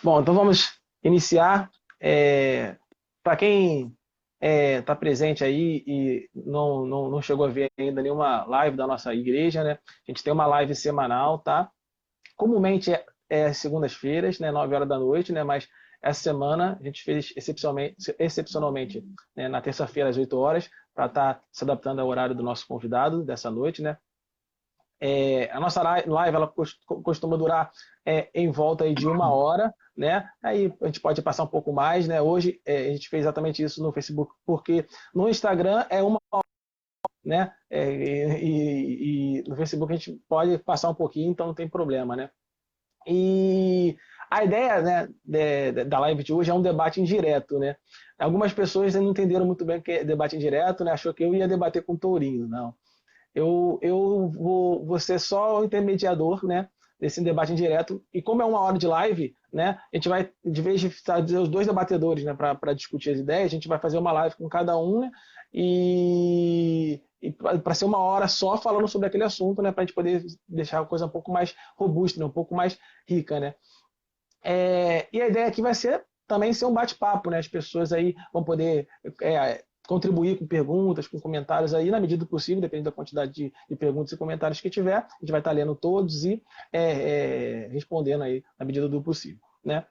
Bom, então vamos iniciar. Para quem está presente aí e não chegou a ver ainda nenhuma live da nossa igreja, né? A gente tem uma live semanal, tá? Comumente é segundas-feiras, né? 9 horas da noite, né? Mas essa semana a gente fez excepcionalmente, né? Na terça-feira às 8 horas, para estar se adaptando ao horário do nosso convidado dessa noite, né? A nossa live ela costuma durar em volta aí de 1 hora, né? Aí a gente pode passar um pouco mais, né? Hoje a gente fez exatamente isso no Facebook, porque no Instagram é 1 hora, né? E no Facebook a gente pode passar um pouquinho, então não tem problema, né? E a ideia, né, da live de hoje é um debate indireto, né? Algumas pessoas não entenderam muito bem o que é debate indireto, né? Achou que eu ia debater com o Tourinho, não. Eu vou ser só o intermediador, né, desse debate indireto. E como é 1 hora de live, né, a gente vai, de vez de fazer os dois debatedores, né, para discutir as ideias, a gente vai fazer uma live com cada um, né, e para ser 1 hora só falando sobre aquele assunto, né, para a gente poder deixar a coisa um pouco mais robusta, né, um pouco mais rica, né. E a ideia aqui vai ser também ser um bate-papo, né? As pessoas aí vão poder contribuir com perguntas, com comentários aí, na medida do possível, dependendo da quantidade de perguntas e comentários que tiver. A gente vai estar lendo todos e respondendo aí na medida do possível, né?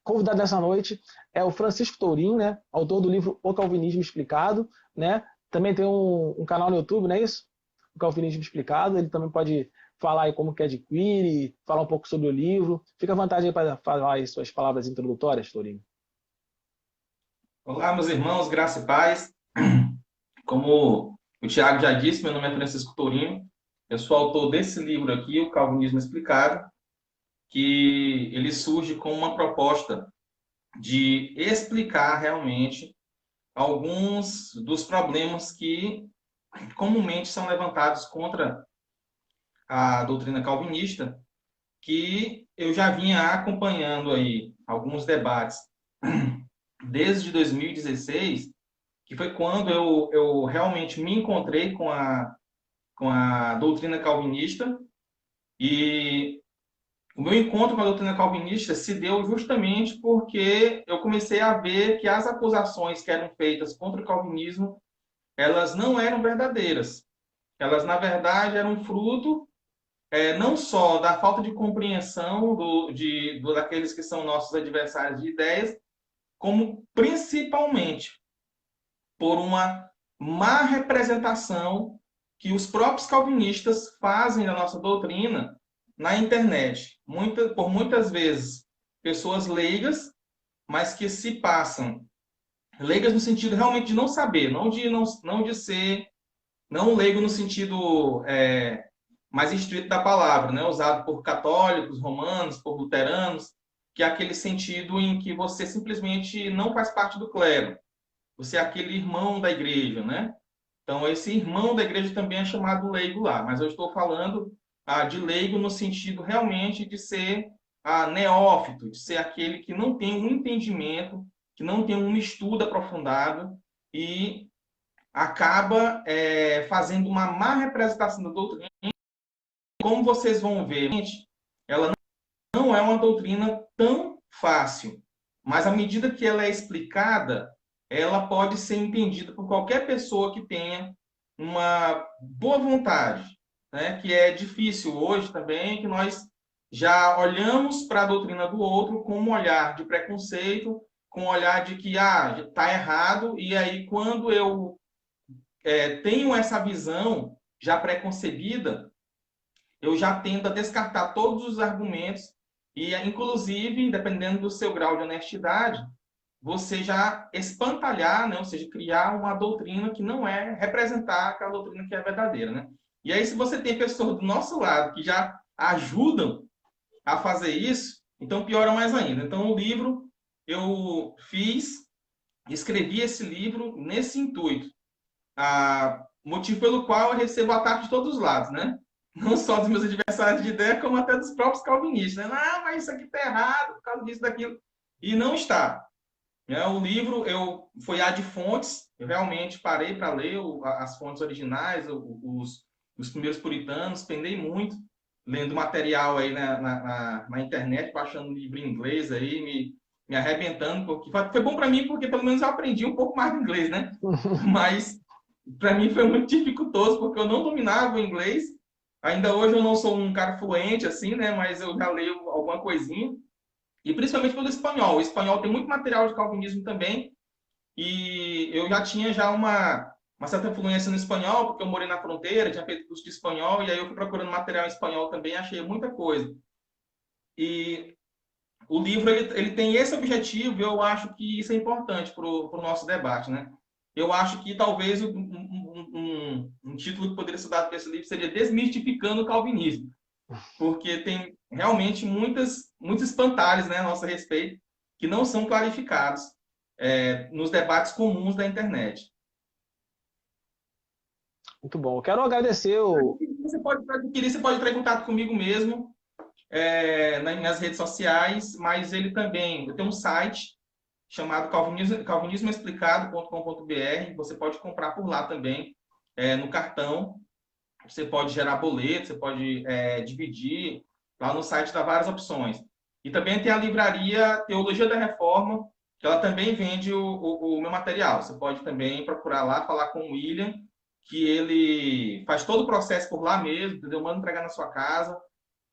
Convidado dessa noite é o Francisco Tourinho, né? Autor do livro O Calvinismo Explicado, né? Também tem um canal no YouTube, não é isso? O Calvinismo Explicado. Ele também pode falar aí como que adquire, falar um pouco sobre o livro. Fica à vontade aí para falar aí suas palavras introdutórias, Tourinho. Olá, meus irmãos, graça e paz. Como o Tiago já disse, meu nome é Francisco Tourinho. Eu sou autor desse livro aqui, O Calvinismo Explicado, que ele surge com uma proposta de explicar realmente alguns dos problemas que comumente são levantados contra a doutrina calvinista, que eu já vinha acompanhando aí alguns debates desde 2016, que foi quando eu realmente me encontrei com a doutrina calvinista, e o meu encontro com a doutrina calvinista se deu justamente porque eu comecei a ver que as acusações que eram feitas contra o calvinismo, elas não eram verdadeiras. Elas, na verdade, eram fruto não só da falta de compreensão daqueles que são nossos adversários de ideias, como principalmente por uma má representação que os próprios calvinistas fazem da nossa doutrina na internet. Por muitas vezes, pessoas leigas, mas que se passam leigas no sentido realmente de não saber, não de ser, não leigo no sentido mais estrito da palavra, né? Usado por católicos, romanos, por luteranos, que é aquele sentido em que você simplesmente não faz parte do clero. Você é aquele irmão da igreja, né? Então, esse irmão da igreja também é chamado leigo lá, mas eu estou falando de leigo no sentido realmente de ser neófito, de ser aquele que não tem um entendimento, que não tem um estudo aprofundado e acaba fazendo uma má representação da doutrina. Como vocês vão ver, ela não é uma doutrina tão fácil, mas à medida que ela é explicada, ela pode ser entendida por qualquer pessoa que tenha uma boa vontade, né? Que é difícil hoje também, que nós já olhamos para a doutrina do outro com um olhar de preconceito, com um olhar de que está errado, e aí quando eu tenho essa visão já preconcebida, eu já tendo a descartar todos os argumentos e, inclusive, dependendo do seu grau de honestidade, você já espantalhar, né? Ou seja, criar uma doutrina que não representar aquela doutrina que é verdadeira, né? E aí, se você tem pessoas do nosso lado que já ajudam a fazer isso, então piora mais ainda. Então, o livro, eu escrevi esse livro nesse intuito, motivo pelo qual eu recebo ataque de todos os lados, né? Não só dos meus adversários de ideia, como até dos próprios calvinistas, né? Ah, mas isso aqui está errado, por causa disso, daquilo. E não está. O livro foi de fontes, eu realmente parei para ler as fontes originais, os primeiros puritanos, pendei muito, lendo material aí na internet, baixando livro em inglês aí, me arrebentando, porque foi bom para mim, porque pelo menos eu aprendi um pouco mais de inglês, né? Mas para mim foi muito dificultoso, porque eu não dominava o inglês. Ainda hoje eu não sou um cara fluente, assim, né? Mas eu já leio alguma coisinha. E principalmente pelo espanhol. O espanhol tem muito material de calvinismo também. E eu já tinha uma certa fluência no espanhol, porque eu morei na fronteira, tinha feito curso de espanhol, e aí eu fui procurando material em espanhol também, achei muita coisa. E o livro ele tem esse objetivo, e eu acho que isso é importante para o nosso debate, né? Eu acho que talvez um título que poderia ser dado para esse livro seria Desmistificando o Calvinismo, porque tem realmente muitos espantalhos, né, a nosso respeito, que não são clarificados nos debates comuns da internet. Muito bom. Eu quero agradecer o. Você pode entrar em contato comigo mesmo, nas redes sociais, mas ele também, eu tenho um site chamado calvinismoexplicado.com.br, você pode comprar por lá também, no cartão, você pode gerar boleto, você pode dividir, lá no site dá várias opções. E também tem a livraria Teologia da Reforma, que ela também vende o meu material. Você pode também procurar lá, falar com o William, que ele faz todo o processo por lá mesmo, entendeu? Manda entregar na sua casa.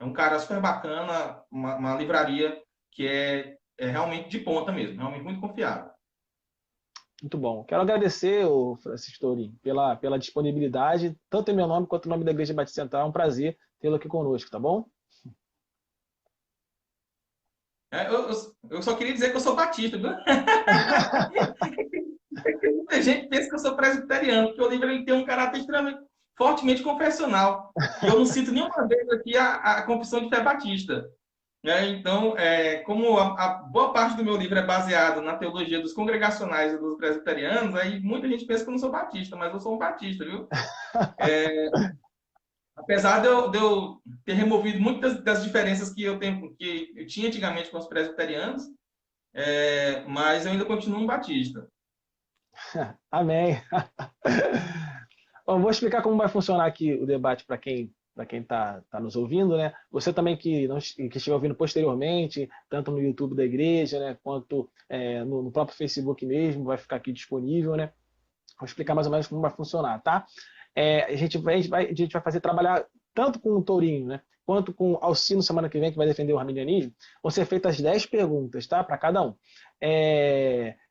É um cara super bacana, uma livraria que é realmente de ponta mesmo, realmente muito confiável. Muito bom. Quero agradecer, o Francisco Tourinho, pela disponibilidade, tanto em meu nome quanto em nome da Igreja Batista Central. É um prazer tê-lo aqui conosco, tá bom? Eu só queria dizer que eu sou batista, viu? Muita gente pensa que eu sou presbiteriano, porque o livro ele tem um caráter extremamente, fortemente confessional. E eu não cito nenhuma vez aqui a confissão de fé batista. Né? Então, como a boa parte do meu livro é baseado na teologia dos congregacionais e dos presbiterianos, aí muita gente pensa que eu não sou batista, mas eu sou um batista, viu? Apesar de eu ter removido muitas das diferenças que eu tinha antigamente com os presbiterianos, mas eu ainda continuo um batista. Amém. Bom, vou explicar como vai funcionar aqui o debate para quem está nos ouvindo, né? Você também que estiver ouvindo posteriormente, tanto no YouTube da igreja, né, quanto no próprio Facebook mesmo, vai ficar aqui disponível, né? Vou explicar mais ou menos como vai funcionar, tá? A gente vai trabalhar tanto com o Tourinho, né, quanto com o Alcino semana que vem, que vai defender o arminianismo, vão ser feitas 10 perguntas, tá? Para cada um.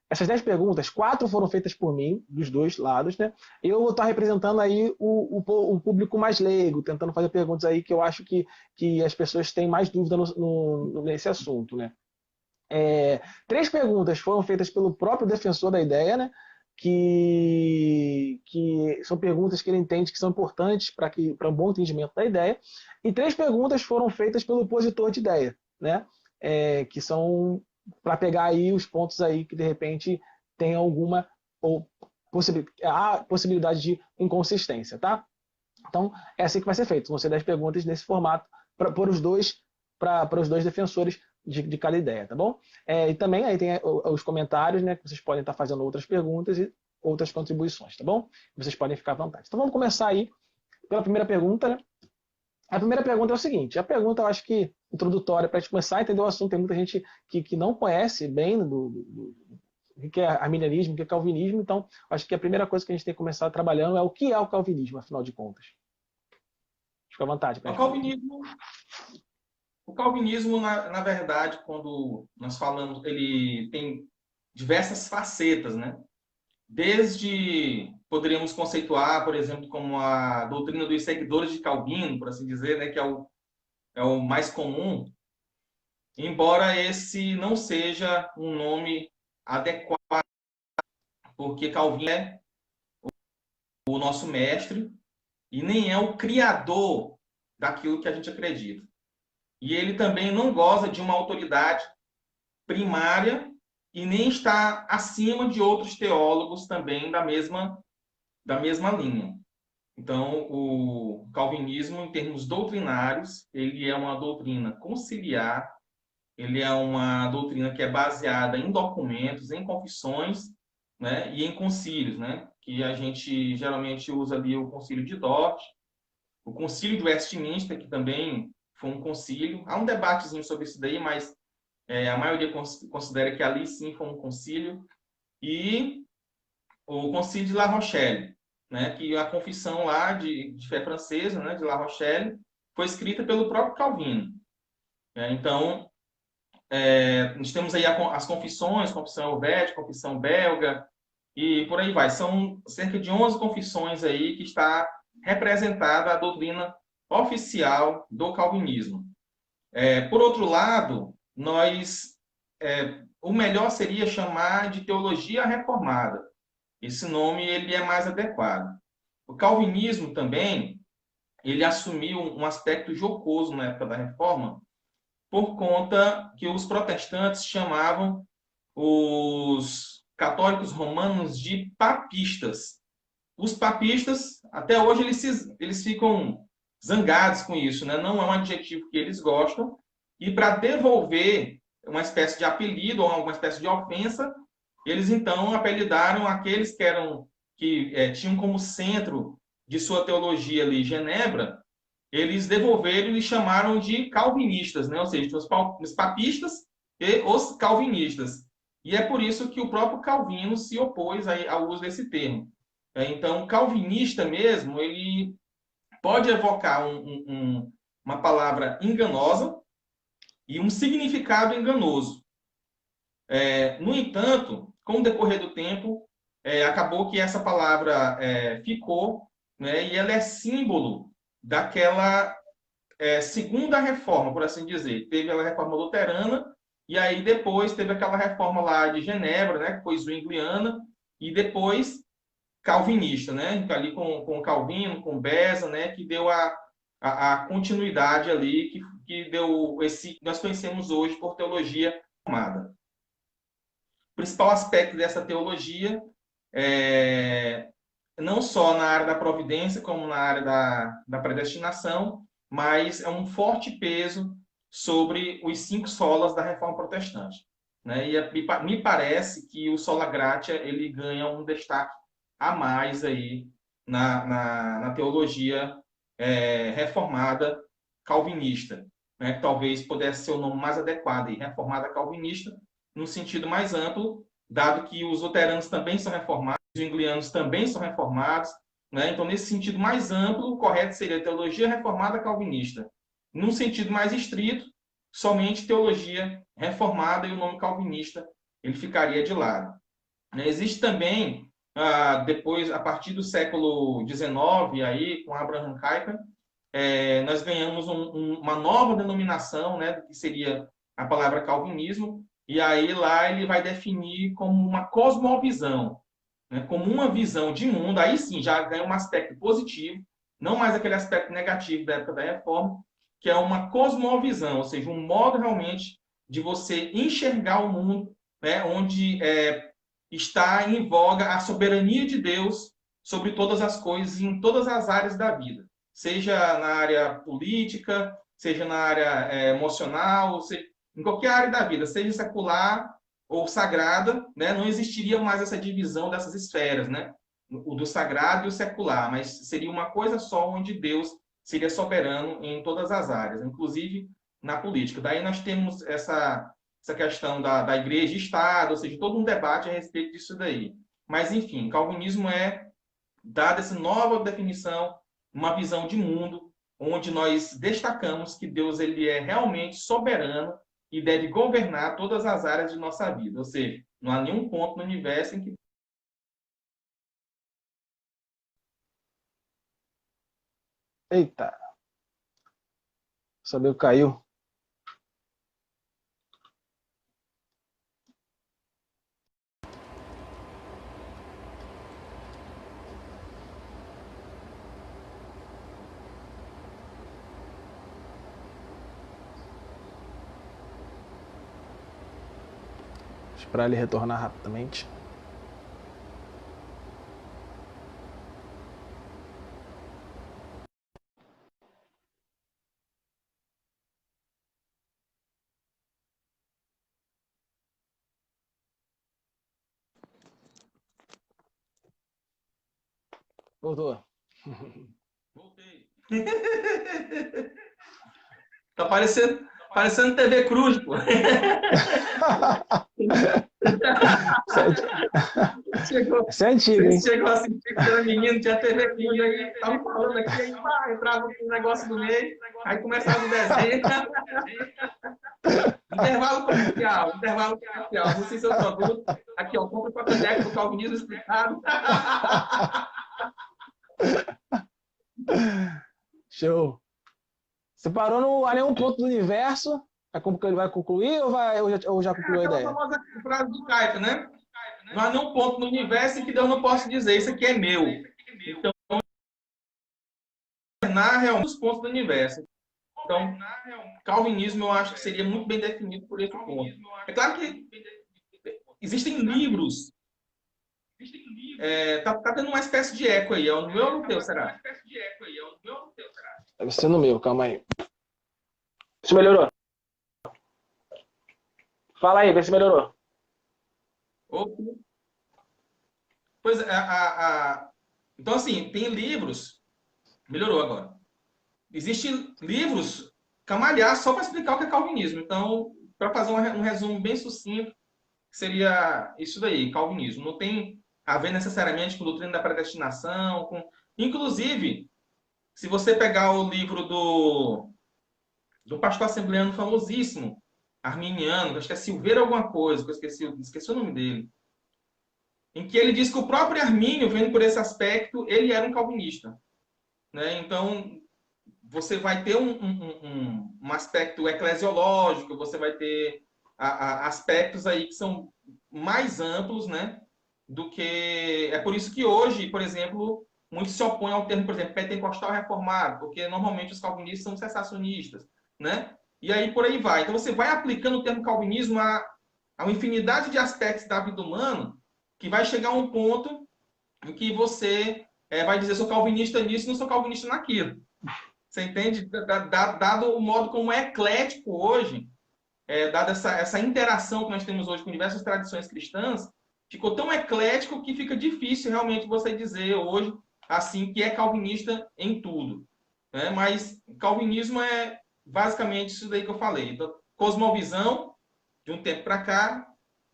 Essas 10 perguntas, 4 foram feitas por mim, dos dois lados, né? Eu vou estar representando aí o público mais leigo, tentando fazer perguntas aí que eu acho que as pessoas têm mais dúvida nesse assunto, né? 3 perguntas foram feitas pelo próprio defensor da ideia, né? Que são perguntas que ele entende que são importantes para um bom entendimento da ideia. E 3 perguntas foram feitas pelo opositor de ideia, né? Que são para pegar aí os pontos aí que de repente tem alguma possibilidade de inconsistência, tá? Então, é assim que vai ser feito. Vão ser 10 perguntas nesse formato para os dois defensores de cada ideia, tá bom? E também aí tem os comentários, né? Que vocês podem estar fazendo outras perguntas e outras contribuições, tá bom? Vocês podem ficar à vontade. Então vamos começar aí pela primeira pergunta, né? A primeira pergunta é o seguinte, a pergunta eu acho que introdutória para a gente começar a entender o assunto, tem muita gente que não conhece bem o que é arminianismo, o que é calvinismo, então acho que a primeira coisa que a gente tem que começar trabalhando é o que é o calvinismo, afinal de contas. Fica à vontade para O calvinismo, na verdade, quando nós falamos, ele tem diversas facetas, né? Desde, poderíamos conceituar, por exemplo, como a doutrina dos seguidores de Calvino, por assim dizer, né? Que é o mais comum, embora esse não seja um nome adequado, porque Calvino é o nosso mestre e nem é o criador daquilo que a gente acredita. E ele também não goza de uma autoridade primária e nem está acima de outros teólogos também da mesma linha. Então, o calvinismo, em termos doutrinários, ele é uma doutrina conciliar, ele é uma doutrina que é baseada em documentos, em confissões, né, e em concílios, né, que a gente geralmente usa ali o concílio de Dort, o concílio de Westminster, que também foi um concílio. Há um debatezinho sobre isso daí, mas a maioria considera que ali sim foi um concílio. E o concílio de La Rochelle, né, que a confissão lá de fé francesa, né, de La Rochelle, foi escrita pelo próprio Calvino. Então, nós temos aí as confissões, confissão helvética, confissão belga, e por aí vai. São cerca de 11 confissões aí que está representada a doutrina oficial do calvinismo. Por outro lado, o melhor seria chamar de teologia reformada. Esse nome ele é mais adequado. O calvinismo também, ele assumiu um aspecto jocoso na época da Reforma, por conta que os protestantes chamavam os católicos romanos de papistas. Os papistas, até hoje, eles ficam zangados com isso, né? Não é um adjetivo que eles gostam, e para devolver uma espécie de apelido ou uma espécie de ofensa, eles então apelidaram aqueles que tinham como centro de sua teologia ali Genebra, eles devolveram e chamaram de calvinistas, né? Ou seja, os papistas e os calvinistas. E é por isso que o próprio Calvino se opôs ao uso desse termo. Então, calvinista mesmo, ele pode evocar uma palavra enganosa e um significado enganoso. No entanto, com o decorrer do tempo, acabou que essa palavra ficou, né, e ela é símbolo daquela segunda reforma, por assim dizer. Teve a reforma luterana, e aí depois teve aquela reforma lá de Genebra, né, que foi zwingliana, e depois calvinista, né, ali com Calvino, com Beza, né, que deu a continuidade ali, que deu esse que nós conhecemos hoje por teologia reformada. O principal aspecto dessa teologia não só na área da providência, como na área da predestinação, mas é um forte peso sobre os 5 solas da Reforma Protestante. Né? E me parece que o sola gratia ele ganha um destaque a mais aí na teologia reformada calvinista, né? Que talvez pudesse ser o nome mais adequado, aí, reformada calvinista, no sentido mais amplo, dado que os luteranos também são reformados, os zwinglianos também são reformados, né? Então, nesse sentido mais amplo, o correto seria teologia reformada calvinista. Num sentido mais estrito, somente teologia reformada e o nome calvinista ele ficaria de lado. Existe também, depois, a partir do século XIX, aí, com Abraham Kuyper, nós ganhamos uma nova denominação, né, que seria a palavra calvinismo, e aí lá ele vai definir como uma cosmovisão, né, como uma visão de mundo, aí sim já ganha um aspecto positivo, não mais aquele aspecto negativo da época da Reforma, que é uma cosmovisão, ou seja, um modo realmente de você enxergar o mundo, né, onde está em voga a soberania de Deus sobre todas as coisas e em todas as áreas da vida, seja na área política, seja na área emocional, seja, em qualquer área da vida, seja secular ou sagrada, né, não existiria mais essa divisão dessas esferas, né, o do sagrado e o secular, mas seria uma coisa só onde Deus seria soberano em todas as áreas, inclusive na política. Daí nós temos essa questão da igreja e Estado, ou seja, todo um debate a respeito disso daí. Mas, enfim, calvinismo dada essa nova definição, uma visão de mundo, onde nós destacamos que Deus ele é realmente soberano e deve governar todas as áreas de nossa vida. Ou seja, não há nenhum ponto no universo em que Eita, sabeu que caiu. Esperar ele retornar rapidamente. Voltou. voltei. Tá parecendo TV Cruz, pô. Chegou, Isso é antigo, você hein? chegou assim, que era menino, tinha TV Cruz, aí tava falando aqui, aí pá, entrava um negócio no meio, aí começava o desenho. Intervalo comercial. Não sei se eu produto. Aqui, ó, compra o caneca do Calvinismo Explicado. Show. Você parou no, a nenhum ponto do universo? Ele vai concluir ou já concluiu a Aquela ideia? famosa frase do Kaiser, né? Não há nenhum ponto no universo em que Deus não possa dizer, isso aqui é meu. Então, na realmente os pontos do universo. Então, calvinismo eu acho que seria muito bem definido por esse ponto. É claro que existem livros. Tá tendo uma espécie de eco aí. É o meu ou o teu, será? Deve ser no meu, calma aí. Se melhorou? Fala aí, vê se melhorou. Pois é, então, assim, tem livros. Melhorou agora. Existem livros camalhar só para explicar o que é calvinismo. Então, para fazer um resumo bem sucinto, seria isso daí, calvinismo. Não tem a ver necessariamente com doutrina da predestinação. Inclusive, se você pegar o livro do pastor assembleano famosíssimo, arminiano, acho que é Silveira alguma coisa, que eu esqueci o nome dele, em que ele diz que o próprio Armínio, vendo por esse aspecto, ele era um calvinista. Né? Então, você vai ter um aspecto eclesiológico, você vai ter aspectos aí que são mais amplos, né? Do que... É por isso que hoje, por exemplo, muitos se opõem ao termo, por exemplo, pentecostal reformado, porque normalmente os calvinistas são cessacionistas, né? E aí por aí vai. Então você vai aplicando o termo calvinismo a uma infinidade de aspectos da vida humana que vai chegar a um ponto em que você vai dizer sou calvinista nisso e não sou calvinista naquilo. Você entende? Dado o modo como é eclético hoje, dada essa interação que nós temos hoje com diversas tradições cristãs, ficou tão eclético que fica difícil realmente você dizer hoje assim que é calvinista em tudo. Né? Mas calvinismo é basicamente isso daí que eu falei. Então, cosmovisão, de um tempo para cá,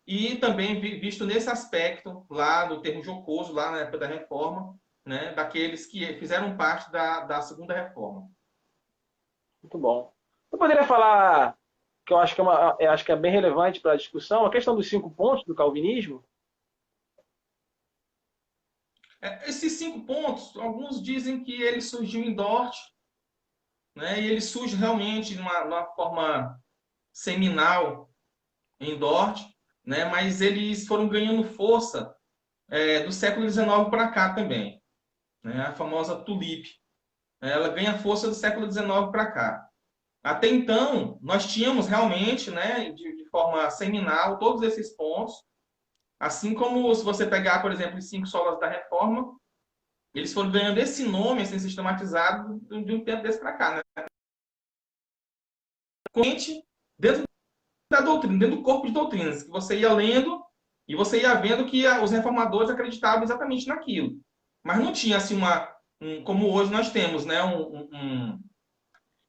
e também visto nesse aspecto, lá no termo jocoso, lá na época da Reforma, né, daqueles que fizeram parte da Segunda Reforma. Muito bom. Eu poderia falar que eu acho que é bem relevante para a discussão, a questão dos 5 pontos do calvinismo. Esses 5 pontos, alguns dizem que ele surgiu em Dort, né, e ele surge realmente numa forma seminal em Dort, né, mas eles foram ganhando força do século XIX para cá também. Né, a famosa tulip. Ela ganha força do século XIX para cá. Até então, nós tínhamos realmente, né, de forma seminal, todos esses pontos, assim como se você pegar, por exemplo, os 5 solas da Reforma, eles foram ganhando esse nome, assim, sistematizado, de um tempo desse para cá, né? Dentro da doutrina, dentro do corpo de doutrinas, que você ia lendo e você ia vendo que os reformadores acreditavam exatamente naquilo. Mas não tinha, assim, como hoje nós temos, né,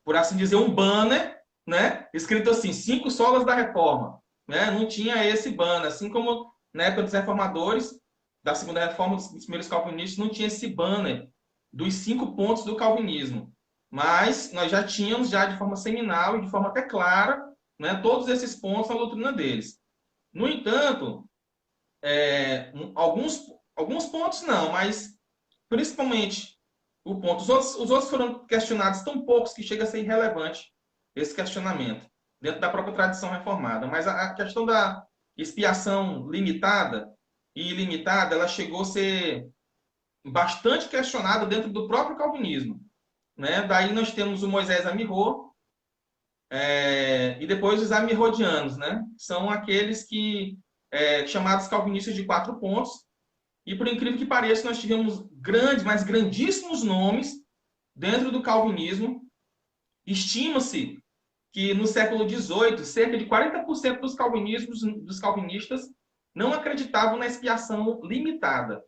por assim dizer, um banner, né, escrito assim, 5 solas da Reforma. Né? Não tinha esse banner, assim como na época dos reformadores, da Segunda Reforma, dos primeiros calvinistas, não tinha esse banner dos 5 pontos do calvinismo. Mas nós já tínhamos, já de forma seminal e de forma até clara, né, todos esses pontos na doutrina deles. No entanto, alguns pontos não, mas principalmente o ponto. Os outros foram questionados tão poucos que chega a ser irrelevante esse questionamento, dentro da própria tradição reformada. Mas a questão da expiação limitada e ilimitada, ela chegou a ser bastante questionada dentro do próprio calvinismo. Né? Daí nós temos o Moisés Amirô, e depois os amirodianos, né? São aqueles chamados calvinistas de 4 pontos. E por incrível que pareça, nós tivemos grandes, mas grandíssimos nomes dentro do calvinismo. Estima-se que no século XVIII, cerca de 40% dos calvinistas não acreditavam na expiação limitada.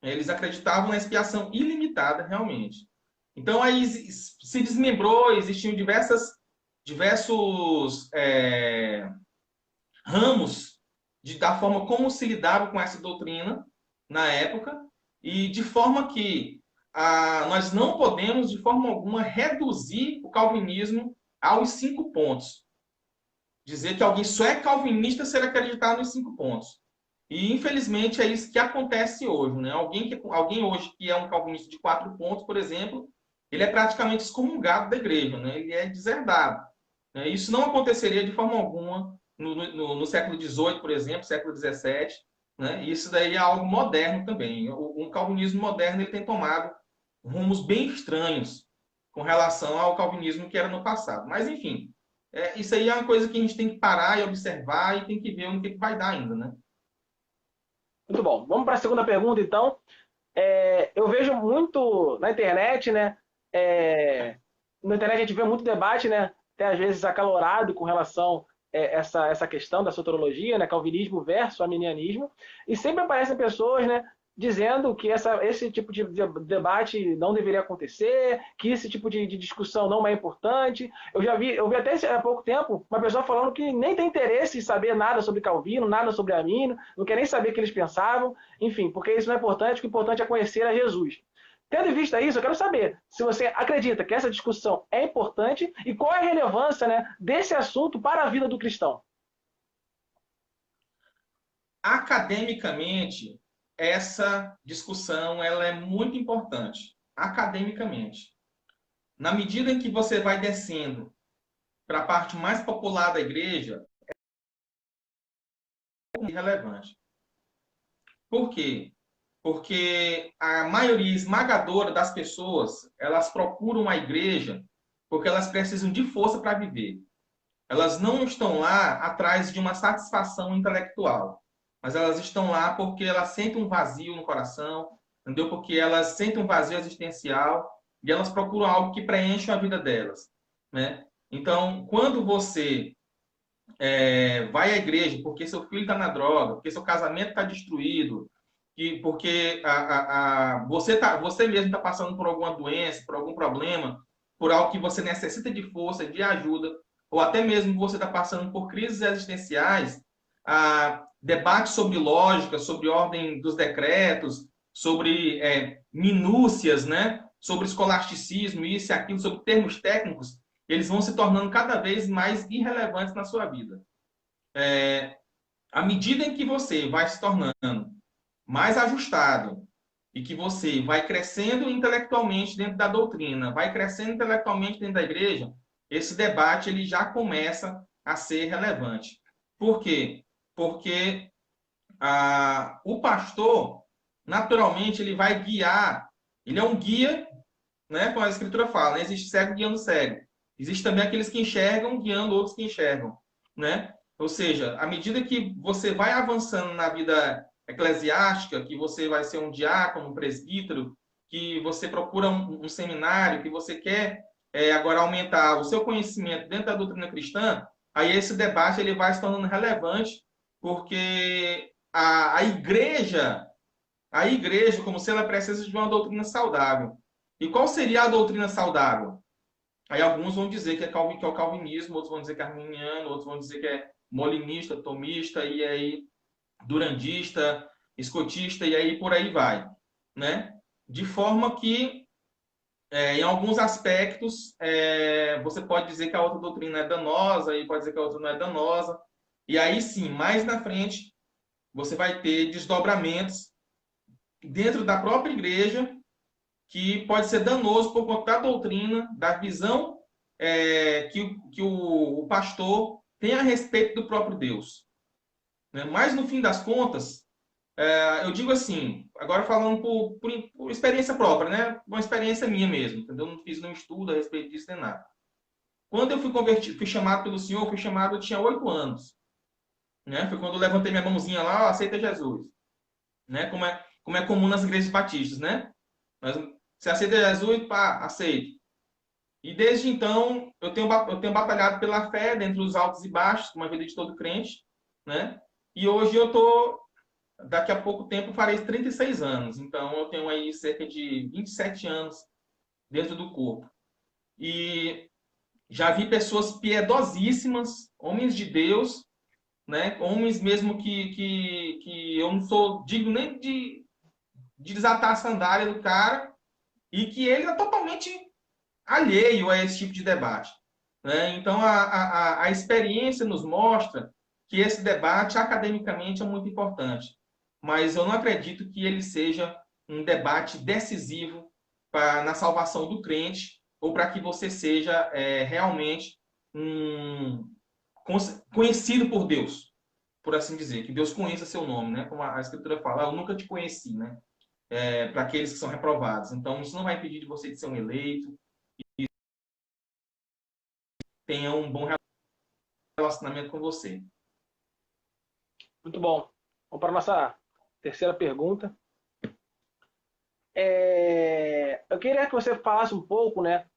Eles acreditavam na expiação ilimitada, realmente. Então, aí se desmembrou, existiam diversas diversos ramos da forma como se lidava com essa doutrina na época, e de forma que nós não podemos, de forma alguma, reduzir o calvinismo aos 5 pontos. Dizer que alguém só é calvinista se ele acreditar nos 5 pontos. E, infelizmente, é isso que acontece hoje. Né? Alguém hoje que é um calvinista de 4 pontos, por exemplo, ele é praticamente excomungado da igreja, né? Ele é deserdado. Né? Isso não aconteceria de forma alguma no século XVIII, por exemplo, século XVII. Né? E isso daí é algo moderno também. O calvinismo moderno ele tem tomado rumos bem estranhos com relação ao calvinismo que era no passado. Mas, enfim, isso aí é uma coisa que a gente tem que parar e observar e tem que ver no que vai dar ainda, né? Muito bom. Vamos para a segunda pergunta, então. Eu vejo muito na internet, né? Na internet a gente vê muito debate, né? Até às vezes acalorado com relação a essa questão da soteriologia, né? Calvinismo versus arminianismo. E sempre aparecem pessoas, né? Dizendo que esse tipo de debate não deveria acontecer, que esse tipo de discussão não é importante. Eu vi até há pouco tempo uma pessoa falando que nem tem interesse em saber nada sobre Calvino, nada sobre Armínio, não quer nem saber o que eles pensavam, enfim, porque isso não é importante, o que é importante é conhecer a Jesus. Tendo em vista isso, eu quero saber se você acredita que essa discussão é importante e qual é a relevância, né, desse assunto para a vida do cristão. Academicamente, essa discussão ela é muito importante. Academicamente. Na medida em que você vai descendo para a parte mais popular da igreja, é irrelevante. Por quê? Porque a maioria esmagadora das pessoas, elas procuram a igreja porque elas precisam de força para viver. Elas não estão lá atrás de uma satisfação intelectual, mas elas estão lá porque elas sentem um vazio no coração, entendeu? Porque elas sentem um vazio existencial e elas procuram algo que preencha a vida delas, né? Então, quando você vai à igreja porque seu filho está na droga, porque seu casamento está destruído, porque você mesmo está passando por alguma doença, por algum problema, por algo que você necessita de força, de ajuda, ou até mesmo você está passando por crises existenciais, debate sobre lógica, sobre ordem dos decretos, sobre minúcias, né? Sobre escolasticismo, isso e aquilo, sobre termos técnicos, eles vão se tornando cada vez mais irrelevantes na sua vida. À medida em que você vai se tornando mais ajustado e que você vai crescendo intelectualmente dentro da doutrina, vai crescendo intelectualmente dentro da igreja, esse debate ele já começa a ser relevante. Por quê? Porque o pastor, naturalmente, ele vai guiar, ele é um guia, né, como a escritura fala, né? Existe cego guiando cego. Existe também aqueles que enxergam guiando outros que enxergam, né? Ou seja, à medida que você vai avançando na vida eclesiástica, que você vai ser um diácono, um presbítero, que você procura um seminário, que você quer agora aumentar o seu conhecimento dentro da doutrina cristã, aí esse debate ele vai se tornando relevante, porque a igreja, como se ela precisa de uma doutrina saudável. E qual seria a doutrina saudável? Aí alguns vão dizer que é o calvinismo, outros vão dizer que é arminiano, outros vão dizer que é molinista, tomista, e aí durandista, escotista, e aí por aí vai. Né? De forma que, em alguns aspectos, você pode dizer que a outra doutrina é danosa, e pode dizer que a outra não é danosa. E aí sim, mais na frente, você vai ter desdobramentos dentro da própria igreja que pode ser danoso por conta da doutrina, da visão que o pastor tem a respeito do próprio Deus. Né? Mas, no fim das contas, eu digo assim, agora falando por experiência própria, né? Uma experiência minha mesmo, entendeu? Não fiz nenhum estudo a respeito disso nem nada. Quando eu fui convertido, fui chamado pelo Senhor, eu tinha 8 anos. Né? Foi quando eu levantei minha mãozinha lá, aceita Jesus. Né? Como é comum nas igrejas batistas, né? Mas, você aceita Jesus? Pá, aceito. E desde então, eu tenho batalhado pela fé, dentre os altos e baixos, como a vida de todo crente, né? E hoje daqui a pouco tempo, farei 36 anos. Então, eu tenho aí cerca de 27 anos dentro do corpo. E Já vi pessoas piedosíssimas, homens de Deus, né? Homens mesmo que eu não sou digno nem de desatar a sandália do cara, e que ele é totalmente alheio a esse tipo de debate, né? Então, a experiência nos mostra que esse debate, academicamente, é muito importante. Mas eu não acredito que ele seja um debate decisivo na salvação do crente, ou para que você seja realmente conhecido por Deus, por assim dizer, que Deus conheça seu nome, né? Como a Escritura fala, eu nunca te conheci, né? Para aqueles que são reprovados. Então, isso não vai impedir de você de ser um eleito e tenha um bom relacionamento com você. Muito bom. Vamos para a nossa terceira pergunta. Eu queria que você falasse um pouco, né,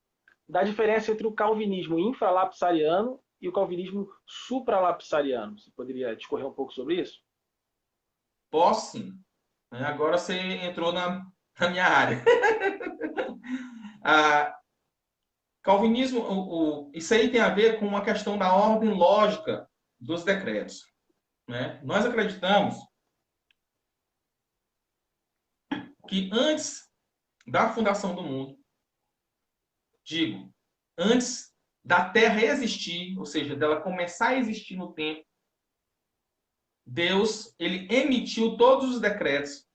da diferença entre o calvinismo infralapsariano e o calvinismo supralapsariano. Você poderia discorrer um pouco sobre isso? Posso sim. Agora você entrou na minha área. Calvinismo, isso aí tem a ver com uma questão da ordem lógica dos decretos, né? Nós acreditamos que antes da fundação do mundo, digo, antes da Terra existir, ou seja, dela começar a existir no tempo, Deus, ele emitiu todos os decretos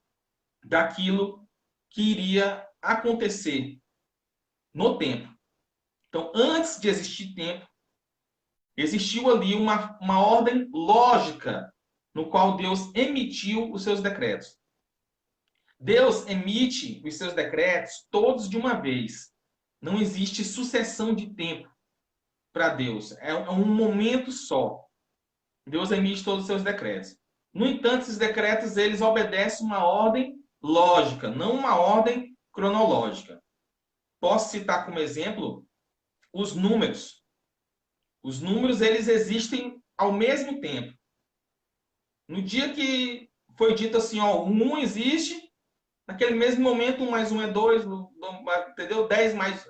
daquilo que iria acontecer no tempo. Então, antes de existir tempo, existiu ali uma ordem lógica no qual Deus emitiu os seus decretos. Deus emite os seus decretos todos de uma vez. Não existe sucessão de tempo para Deus. É um momento só. Deus emite todos os seus decretos. No entanto, esses decretos eles obedecem uma ordem lógica, não uma ordem cronológica. Posso citar como exemplo os números. Os números eles existem ao mesmo tempo. No dia que foi dito assim, ó, o 1 existe, naquele mesmo momento 1 mais 1 é 2, entendeu? 10 mais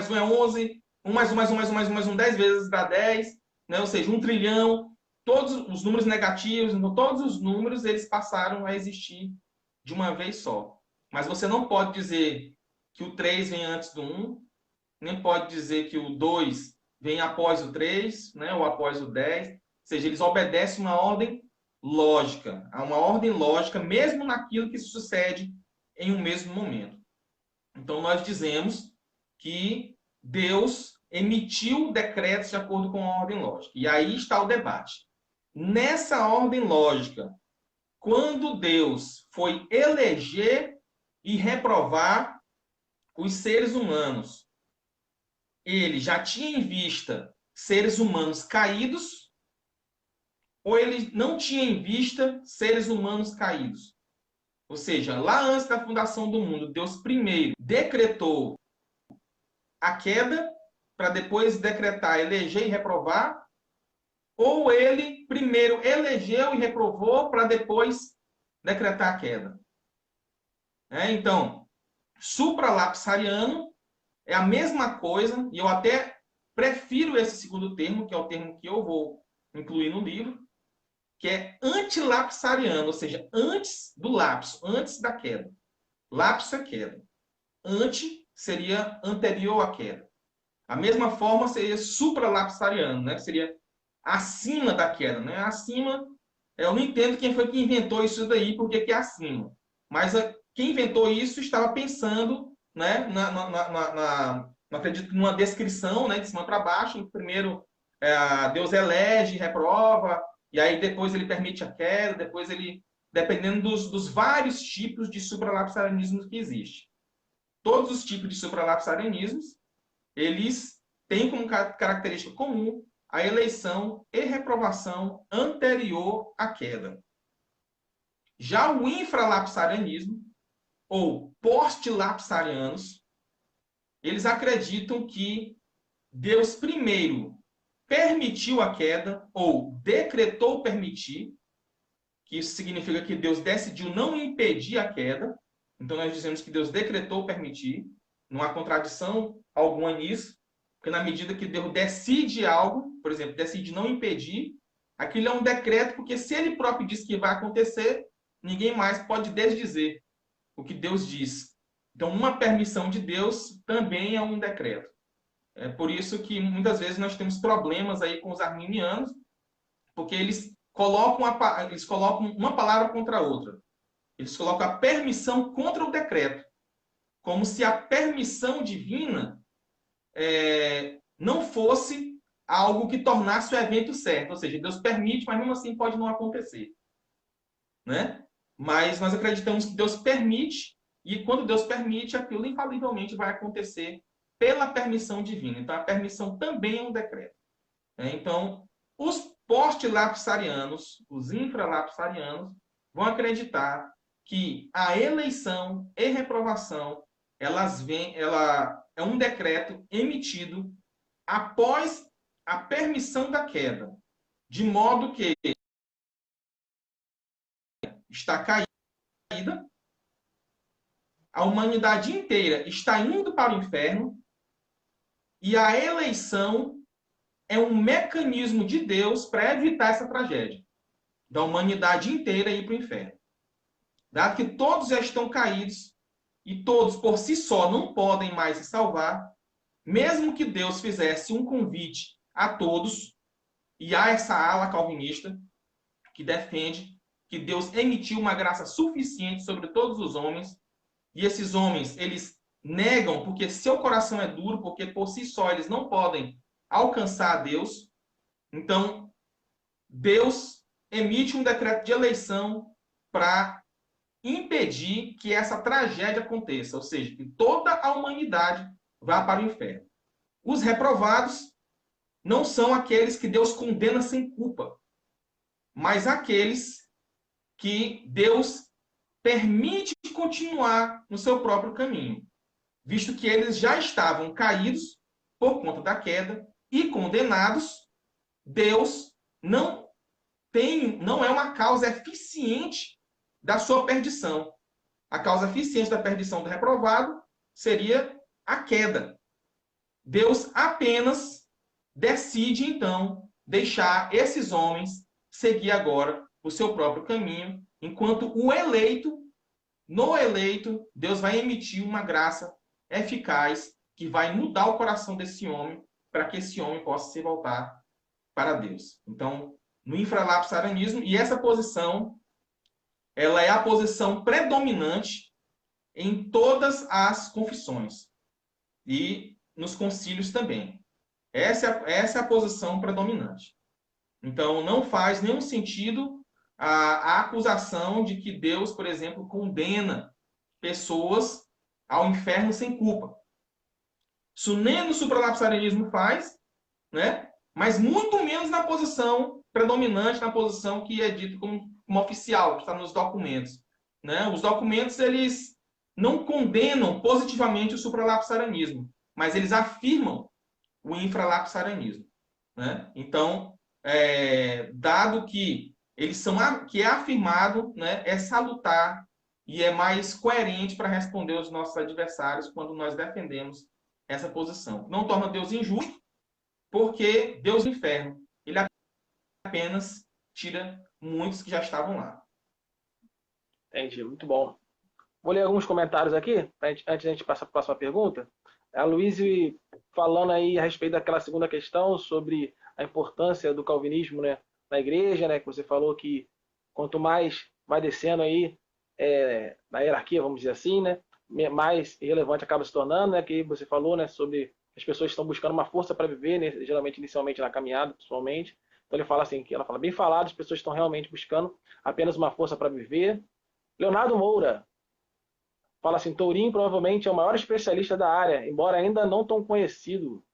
1 é 11, 1 mais 1 mais 1 mais 1 mais 1 mais 1, 10 vezes dá 10, né? Ou seja, 1 trilhão. Todos os números negativos, então todos os números eles passaram a existir de uma vez só. Mas você não pode dizer que o 3 vem antes do 1, nem pode dizer que o 2 vem após o 3, né? Ou após o 10. Ou seja, eles obedecem uma ordem lógica, a uma ordem lógica, mesmo naquilo que sucede em um mesmo momento. Então, nós dizemos que Deus emitiu decretos de acordo com a ordem lógica. E aí está o debate. Nessa ordem lógica, quando Deus foi eleger e reprovar os seres humanos, ele já tinha em vista seres humanos caídos ou ele não tinha em vista seres humanos caídos? Ou seja, lá antes da fundação do mundo, Deus primeiro decretou a queda para depois decretar, eleger e reprovar, ou ele primeiro elegeu e reprovou para depois decretar a queda? Então, supralapsariano é a mesma coisa, e eu até prefiro esse segundo termo, que é o termo que eu vou incluir no livro, que é antilapsariano, ou seja, antes do lapso, antes da queda. Lapso é queda. Anti seria anterior à queda. A mesma forma seria supralapsariano, né? Que seria acima da queda, né? Acima, eu não entendo quem foi que inventou isso daí, porque que é acima. Mas quem inventou isso estava pensando, né? Não acredito numa descrição, né? De cima para baixo. Primeiro, Deus elege, reprova, e aí depois ele permite a queda, depois ele, dependendo dos vários tipos de supralapsarianismo que existe. Todos os tipos de supralapsarianismos, eles têm como característica comum a eleição e reprovação anterior à queda. Já o infralapsarianismo, ou postlapsarianos, eles acreditam que Deus primeiro permitiu a queda, ou decretou permitir, que isso significa que Deus decidiu não impedir a queda. Então nós dizemos que Deus decretou permitir, não há contradição alguma nisso, Porque na medida que Deus decide algo, por exemplo, decide não impedir, aquilo é um decreto, porque se ele próprio diz que vai acontecer, ninguém mais pode desdizer o que Deus diz. Então, uma permissão de Deus também é um decreto. É por isso que muitas vezes nós temos problemas aí com os arminianos, porque eles colocam uma palavra contra a outra. Eles colocam a permissão contra o decreto, como se a permissão divina não fosse algo que tornasse o evento certo. Ou seja, Deus permite, mas mesmo assim pode não acontecer. Né? Mas nós acreditamos que Deus permite, e quando Deus permite, aquilo infalivelmente vai acontecer pela permissão divina. Então, a permissão também é um decreto. Então, os post-lapsarianos, os infralapsarianos, vão acreditar que a eleição e reprovação ela é um decreto emitido após a permissão da queda, de modo que está caída, a humanidade inteira está indo para o inferno e a eleição é um mecanismo de Deus para evitar essa tragédia da humanidade inteira ir para o inferno. Dado que todos já estão caídos e todos por si só não podem mais se salvar, mesmo que Deus fizesse um convite a todos, e há essa ala calvinista que defende que Deus emitiu uma graça suficiente sobre todos os homens, e esses homens, eles negam porque seu coração é duro, porque por si só eles não podem alcançar a Deus. Então, Deus emite um decreto de eleição para impedir que essa tragédia aconteça, ou seja, que toda a humanidade vá para o inferno. Os reprovados não são aqueles que Deus condena sem culpa, mas aqueles que Deus permite continuar no seu próprio caminho, visto que eles já estavam caídos por conta da queda e condenados. Deus não é uma causa eficiente da sua perdição. A causa eficiente da perdição do reprovado seria a queda. Deus apenas decide, então, deixar esses homens seguir agora o seu próprio caminho, enquanto no eleito, Deus vai emitir uma graça eficaz que vai mudar o coração desse homem para que esse homem possa se voltar para Deus. Então, no infralapsarianismo, e essa posição, ela é a posição predominante em todas as confissões e nos concílios também. Essa é a posição predominante. Então, não faz nenhum sentido a acusação de que Deus, por exemplo, condena pessoas ao inferno sem culpa. Isso nem no supralapsarianismo faz, né? Mas muito menos na posição predominante, na posição que é dito como oficial, que está nos documentos. Né? Os documentos, eles não condenam positivamente o supralapsarianismo, mas eles afirmam o infralapsarianismo. Né? Então, dado que que é afirmado, né, é salutar e é mais coerente para responder aos nossos adversários quando nós defendemos essa posição. Não torna Deus injusto, porque Deus do inferno, ele apenas tira muitos que já estavam lá. Entendi, muito bom. Vou ler alguns comentários aqui, antes de a gente passar para a próxima pergunta. A Luíse falando aí a respeito daquela segunda questão sobre a importância do calvinismo, né, na igreja, né, que você falou que quanto mais vai descendo aí na hierarquia, vamos dizer assim, né, mais relevante acaba se tornando, né, que você falou, né, sobre as pessoas estão buscando uma força para viver, né, geralmente inicialmente na caminhada, pessoalmente. Então ele fala assim, que ela fala bem falado, as pessoas estão realmente buscando apenas uma força para viver. Leonardo Moura fala assim, Tourinho provavelmente é o maior especialista da área, embora ainda não tão conhecido.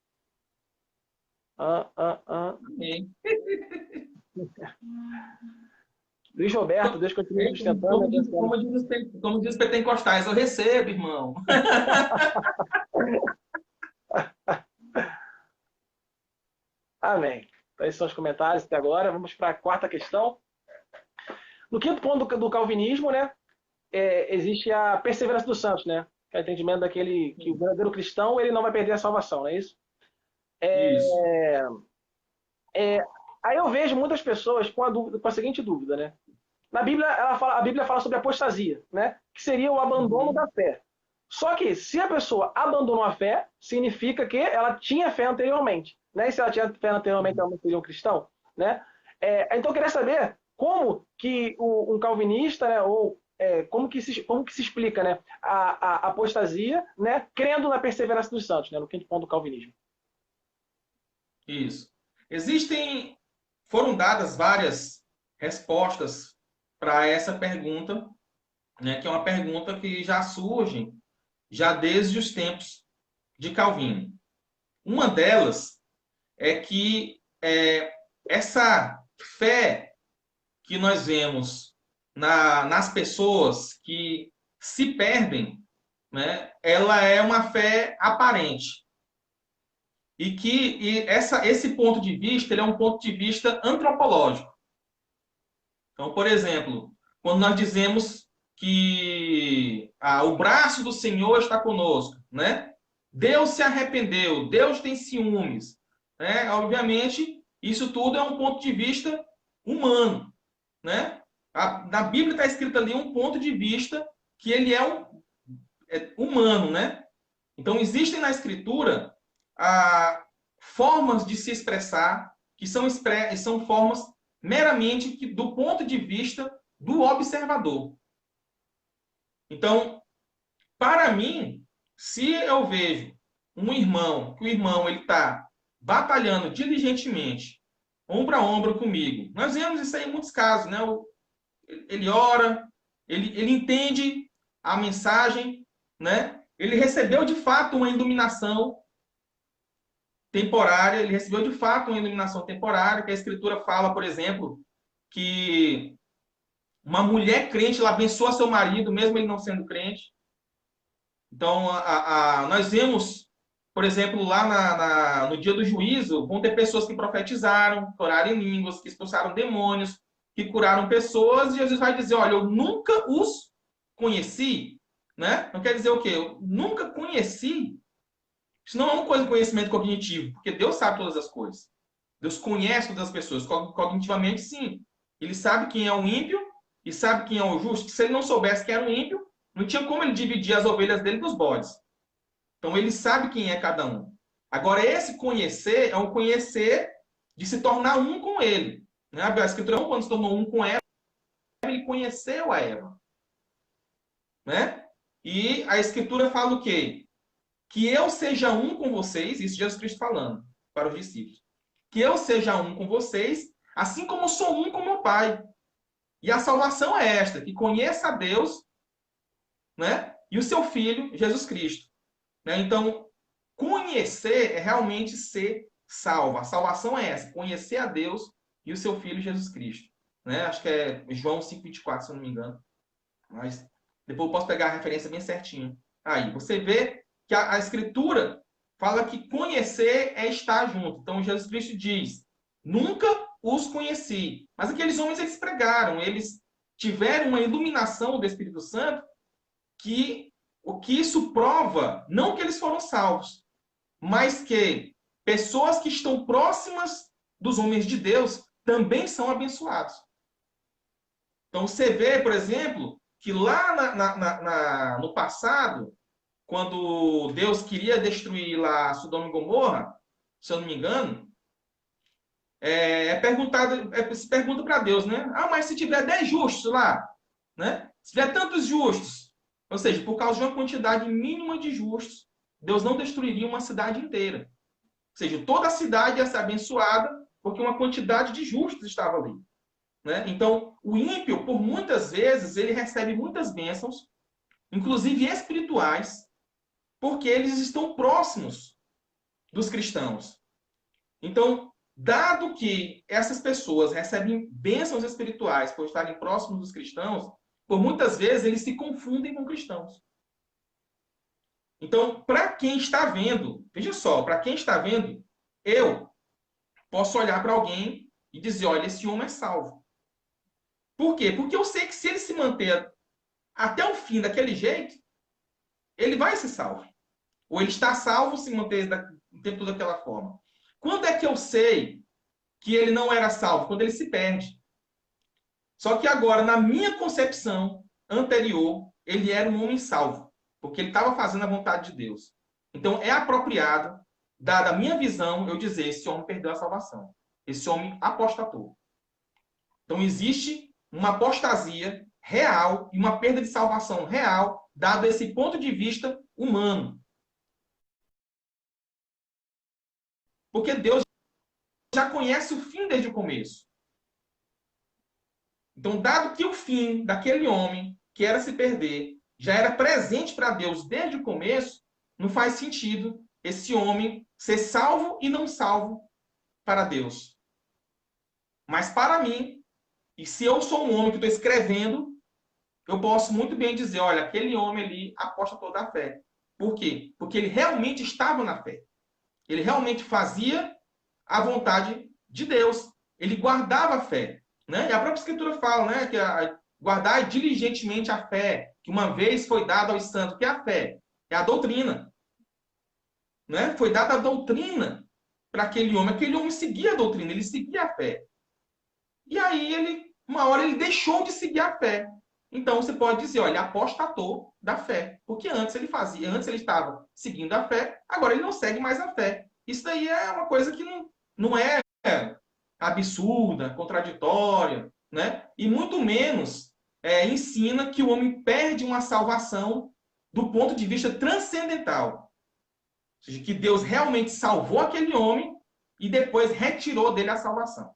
Luiz Roberto, Deus continue sustentando. Como diz os pentecostais, eu recebo, irmão. Amém. Então, esses são os comentários até agora. Vamos para a quarta questão. No quinto ponto do calvinismo, né, existe a perseverança dos santos, né? Que é o entendimento daquele que o verdadeiro cristão ele não vai perder a salvação, não é isso? Isso. Aí eu vejo muitas pessoas com a seguinte dúvida, né? Na Bíblia, a Bíblia fala sobre apostasia, né? Que seria o abandono da Uhum. fé. Só que se a pessoa abandonou a fé, significa que ela tinha fé anteriormente, né? E se ela tinha fé anteriormente, ela não seria um cristão, né? Então eu queria saber como que um calvinista, né? Ou como que se explica, né? A apostasia, né? Crendo na perseverança dos santos, né? No quinto ponto do calvinismo. Isso. Foram dadas várias respostas para essa pergunta, né, que é uma pergunta que já surge já desde os tempos de Calvino. Uma delas é que essa fé que nós vemos nas pessoas que se perdem, né, ela é uma fé aparente. Esse ponto de vista ele é um ponto de vista antropológico. Então, por exemplo, quando nós dizemos que o braço do Senhor está conosco, né? Deus se arrependeu, Deus tem ciúmes, né? Obviamente, isso tudo é um ponto de vista humano, né? Na Bíblia está escrito ali um ponto de vista que ele é humano, né? Então, existem na Escritura formas de se expressar que são formas meramente do ponto de vista do observador. Então, para mim, se eu vejo que o irmão ele está batalhando diligentemente, ombro a ombro comigo, nós vemos isso aí em muitos casos, né? Ele ora, ele entende a mensagem, né? Ele recebeu de fato uma iluminação temporária, ele recebeu de fato uma iluminação temporária, que a Escritura fala, por exemplo, que uma mulher crente ela abençoa seu marido, mesmo ele não sendo crente. Então, nós vemos, por exemplo, lá no dia do juízo, vão ter pessoas que profetizaram, que oraram em línguas, que expulsaram demônios, que curaram pessoas, e Jesus vai dizer, olha, eu nunca os conheci, né? Não quer dizer o quê? Eu nunca conheci. Isso não é uma coisa de conhecimento cognitivo, porque Deus sabe todas as coisas. Deus conhece todas as pessoas. Cognitivamente, sim. Ele sabe quem é o ímpio e sabe quem é o justo. Se ele não soubesse quem era o ímpio, não tinha como ele dividir as ovelhas dele dos bodes. Então, ele sabe quem é cada um. Agora, esse conhecer é um conhecer de se tornar um com ele. Né? A Escritura, quando se tornou um com Eva, ele conheceu a Eva. Né? E a Escritura fala o quê? Que eu seja um com vocês, isso Jesus Cristo falando para os discípulos. Que eu seja um com vocês, assim como sou um com meu Pai. E a salvação é esta, que conheça a Deus, né? E o seu Filho, Jesus Cristo. Né? Então, conhecer é realmente ser salvo. A salvação é essa, conhecer a Deus e o seu Filho, Jesus Cristo. Né? Acho que é João 5,24, se eu não me engano. Mas depois eu posso pegar a referência bem certinho. Aí, você vê que a Escritura fala que conhecer é estar junto. Então, Jesus Cristo diz, nunca os conheci. Mas aqueles homens, eles pregaram, eles tiveram uma iluminação do Espírito Santo que o que isso prova, não que eles foram salvos, mas que pessoas que estão próximas dos homens de Deus também são abençoados. Então, você vê, por exemplo, que lá no passado, quando Deus queria destruir lá Sodoma e Gomorra, se eu não me engano, se pergunta para Deus, né? Ah, mas se tiver 10 justos lá, né? Se tiver tantos justos, ou seja, por causa de uma quantidade mínima de justos, Deus não destruiria uma cidade inteira. Ou seja, toda a cidade ia ser abençoada porque uma quantidade de justos estava ali. Né? Então, o ímpio, por muitas vezes, ele recebe muitas bênçãos, inclusive espirituais, porque eles estão próximos dos cristãos. Então, dado que essas pessoas recebem bênçãos espirituais por estarem próximos dos cristãos, por muitas vezes eles se confundem com cristãos. Então, para quem está vendo, veja só, para quem está vendo, eu posso olhar para alguém e dizer, olha, esse homem é salvo. Por quê? Porque eu sei que se ele se manter até o fim daquele jeito, ele vai ser salvo. Ou ele está salvo se manter o tempo todo daquela forma. Quando é que eu sei que ele não era salvo? Quando ele se perde. Só que agora, na minha concepção anterior, ele era um homem salvo, porque ele estava fazendo a vontade de Deus. Então, é apropriado, dada a minha visão, eu dizer: esse homem perdeu a salvação. Esse homem apostatou. Então, existe uma apostasia real e uma perda de salvação real, dado esse ponto de vista humano. Porque Deus já conhece o fim desde o começo. Então, dado que o fim daquele homem, que era se perder, já era presente para Deus desde o começo, não faz sentido esse homem ser salvo e não salvo para Deus. Mas para mim, e se eu sou um homem que estou escrevendo, eu posso muito bem dizer: olha, aquele homem ali aposta toda a fé. Por quê? Porque ele realmente estava na fé. Ele realmente fazia a vontade de Deus. Ele guardava a fé. Né? E a própria Escritura fala, né, que guardar diligentemente a fé, que uma vez foi dada aos santos. Que é a fé? É a doutrina. Né? Foi dada a doutrina para aquele homem. Aquele homem seguia a doutrina, ele seguia a fé. E aí, uma hora, ele deixou de seguir a fé. Então, você pode dizer: olha, ele apostatou da fé. Porque antes ele fazia, antes ele estava seguindo a fé, agora ele não segue mais a fé. Isso daí é uma coisa que não é absurda, contraditória, né? E muito menos ensina que o homem perde uma salvação do ponto de vista transcendental. Ou seja, que Deus realmente salvou aquele homem e depois retirou dele a salvação.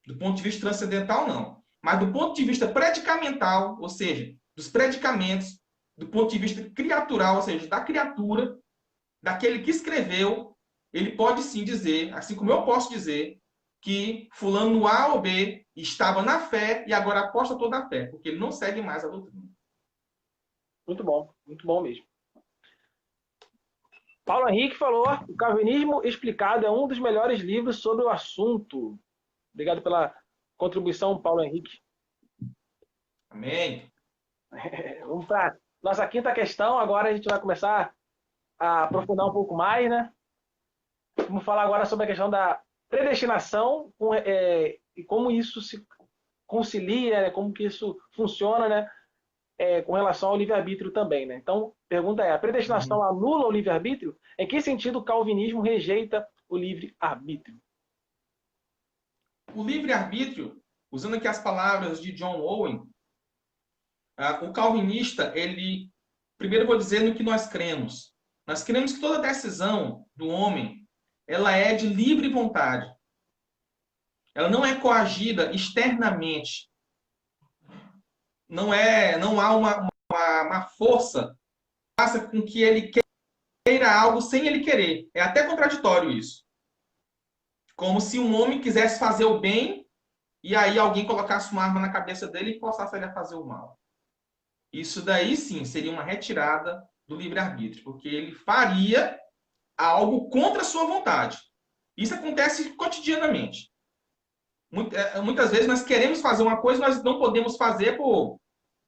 Do ponto de vista transcendental, não. Mas do ponto de vista predicamental, ou seja, dos predicamentos, do ponto de vista criatural, ou seja, da criatura, daquele que escreveu, ele pode sim dizer, assim como eu posso dizer, que fulano A ou B estava na fé e agora aposta toda a fé, porque ele não segue mais a doutrina. Muito bom mesmo. Paulo Henrique falou: o Calvinismo Explicado é um dos melhores livros sobre o assunto. Obrigado pela contribuição, Paulo Henrique. Amém. Vamos para nossa quinta questão. Agora a gente vai começar a aprofundar um pouco mais, né? Vamos falar agora sobre a questão da predestinação e como isso se concilia, né? Como que isso funciona, né? Com relação ao livre-arbítrio também, né? Então, a pergunta é: a predestinação anula o livre-arbítrio? Em que sentido o calvinismo rejeita o livre-arbítrio? O livre-arbítrio, usando aqui as palavras de John Owen, o calvinista, primeiro eu vou dizer no que nós cremos. Nós cremos que toda decisão do homem, ela é de livre vontade. Ela não é coagida externamente. Não há uma força que faça com que ele queira algo sem ele querer. É até contraditório isso. Como se um homem quisesse fazer o bem e aí alguém colocasse uma arma na cabeça dele e forçasse ele a fazer o mal. Isso daí sim seria uma retirada do livre-arbítrio, porque ele faria algo contra a sua vontade. Isso acontece cotidianamente. Muitas vezes nós queremos fazer uma coisa, nós não podemos fazer por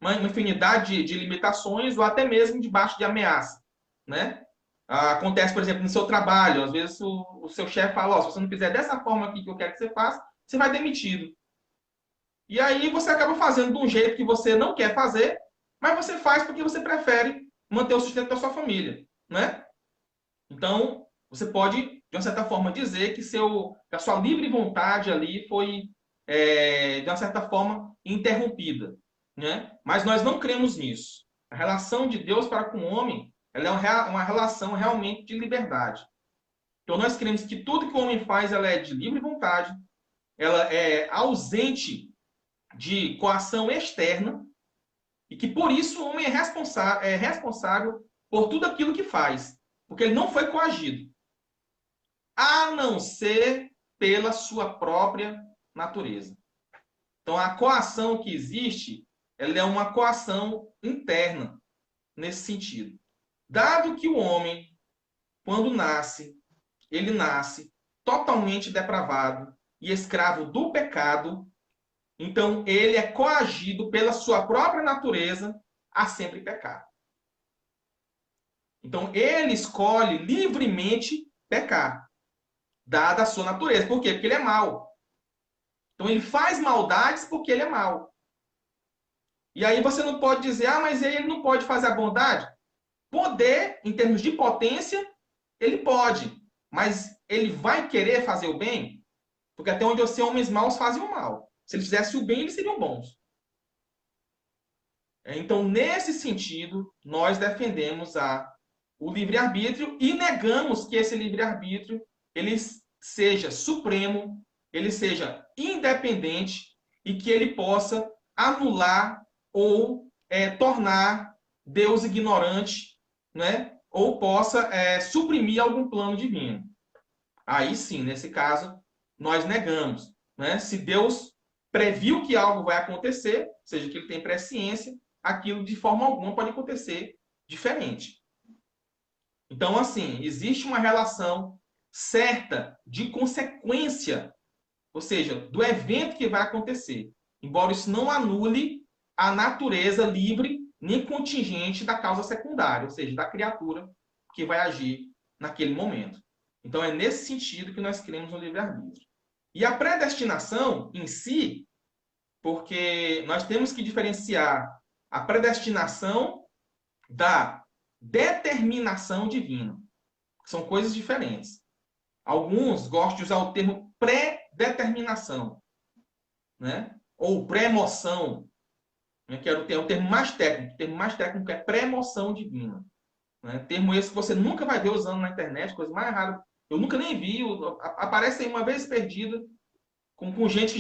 uma infinidade de limitações ou até mesmo debaixo de ameaça, né? Acontece, por exemplo, no seu trabalho. Às vezes o seu chefe fala: se você não fizer dessa forma aqui que eu quero que você faça, você vai demitido. E aí você acaba fazendo de um jeito que você não quer fazer, mas você faz porque você prefere manter o sustento da sua família, né? Então, você pode, de uma certa forma, dizer que a sua livre vontade ali foi, de uma certa forma, interrompida, né? Mas nós não cremos nisso. A relação de Deus para com o homem, ela é uma relação realmente de liberdade. Então, nós cremos que tudo que o homem faz, ela é de livre vontade, ela é ausente de coação externa, e que, por isso, o homem é responsável por tudo aquilo que faz, porque ele não foi coagido, a não ser pela sua própria natureza. Então, a coação que existe, ela é uma coação interna, nesse sentido. Dado que o homem, quando nasce, ele nasce totalmente depravado e escravo do pecado, então ele é coagido pela sua própria natureza a sempre pecar. Então, ele escolhe livremente pecar. dada a sua natureza. Por quê? Porque ele é mau. Então ele faz maldades porque ele é mau. E aí você não pode dizer, ah, mas ele não pode fazer a bondade. Poder, em termos de potência, ele pode. Mas ele vai querer fazer o bem? Porque até onde eu sei, homens maus fazem o mal. Se ele fizesse o bem, eles seriam bons. Então, nesse sentido, nós defendemos o livre-arbítrio e negamos que esse livre-arbítrio ele seja supremo, ele seja independente e que ele possa anular ou tornar Deus ignorante, né? Ou possa suprimir algum plano divino. Aí sim, nesse caso, nós negamos. Né? Se Deus previu que algo vai acontecer, ou seja, que ele tem presciência, aquilo de forma alguma pode acontecer diferente. Então, assim, existe uma relação certa de consequência, ou seja, do evento que vai acontecer, embora isso não anule a natureza livre nem contingente da causa secundária, ou seja, da criatura que vai agir naquele momento. Então, é nesse sentido que nós queremos um livre-arbítrio. E a predestinação em si, porque nós temos que diferenciar a predestinação da determinação divina. São coisas diferentes. Alguns gostam de usar o termo pré-determinação, né? Ou pré-moção, né? Que é o termo mais técnico. O termo mais técnico é pré-moção divina. Né? Termo esse que você nunca vai ver usando na internet, coisa mais rara. Eu nunca nem vi. Aparece aí uma vez perdida com gente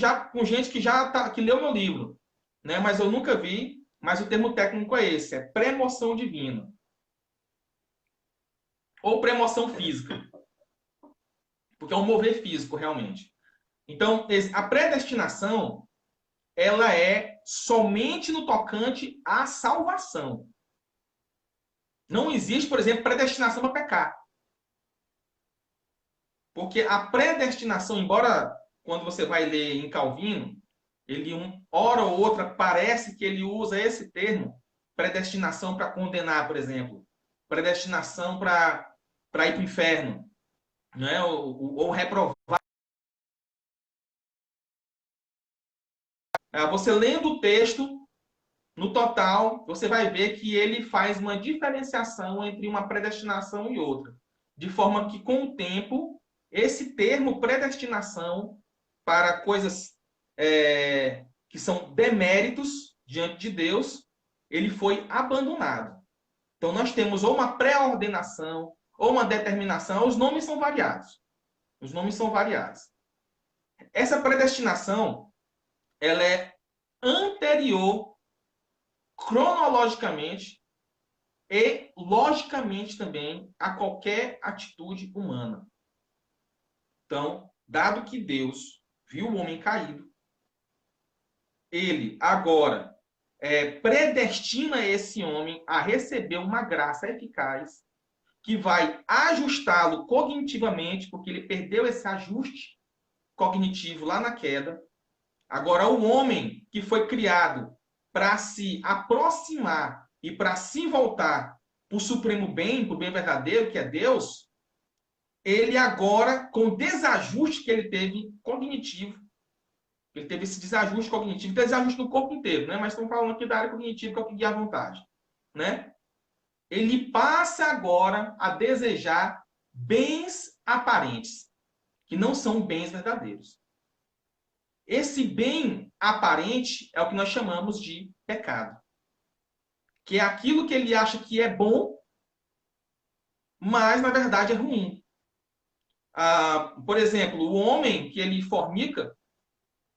que leu meu livro, né? Mas eu nunca vi. Mas o termo técnico é esse, é pré-moção divina. Ou pré-moção física. Porque é um mover físico, realmente. Então, a predestinação, ela é somente no tocante à salvação. Não existe, por exemplo, predestinação para pecar. Porque a predestinação, embora quando você vai ler em Calvino, ele, hora ou outra, parece que ele usa esse termo, predestinação para condenar, por exemplo. Predestinação para ir para o inferno. Né? Ou reprovar. Você lendo o texto, no total, você vai ver que ele faz uma diferenciação entre uma predestinação e outra. De forma que, com o tempo, esse termo predestinação para coisas que são deméritos diante de Deus, ele foi abandonado. Então, nós temos ou uma pré-ordenação, ou uma determinação. Os nomes são variados. Os nomes são variados. Essa predestinação, ela é anterior, cronologicamente e logicamente também, a qualquer atitude humana. Então, dado que Deus viu o homem caído, ele agora predestina esse homem a receber uma graça eficaz que vai ajustá-lo cognitivamente, porque ele perdeu esse ajuste cognitivo lá na queda. Agora, o homem que foi criado para se aproximar e para se voltar para o supremo bem, para o bem verdadeiro, que é Deus, ele agora, com o desajuste que ele teve cognitivo, ele teve esse desajuste cognitivo, desajuste no corpo inteiro, né? Mas estamos falando aqui da área cognitiva, que é o que guia a vontade, né? Ele passa agora a desejar bens aparentes, que não são bens verdadeiros. Esse bem aparente é o que nós chamamos de pecado. Que é aquilo que ele acha que é bom, mas na verdade é ruim. Por exemplo, o homem que ele fornica,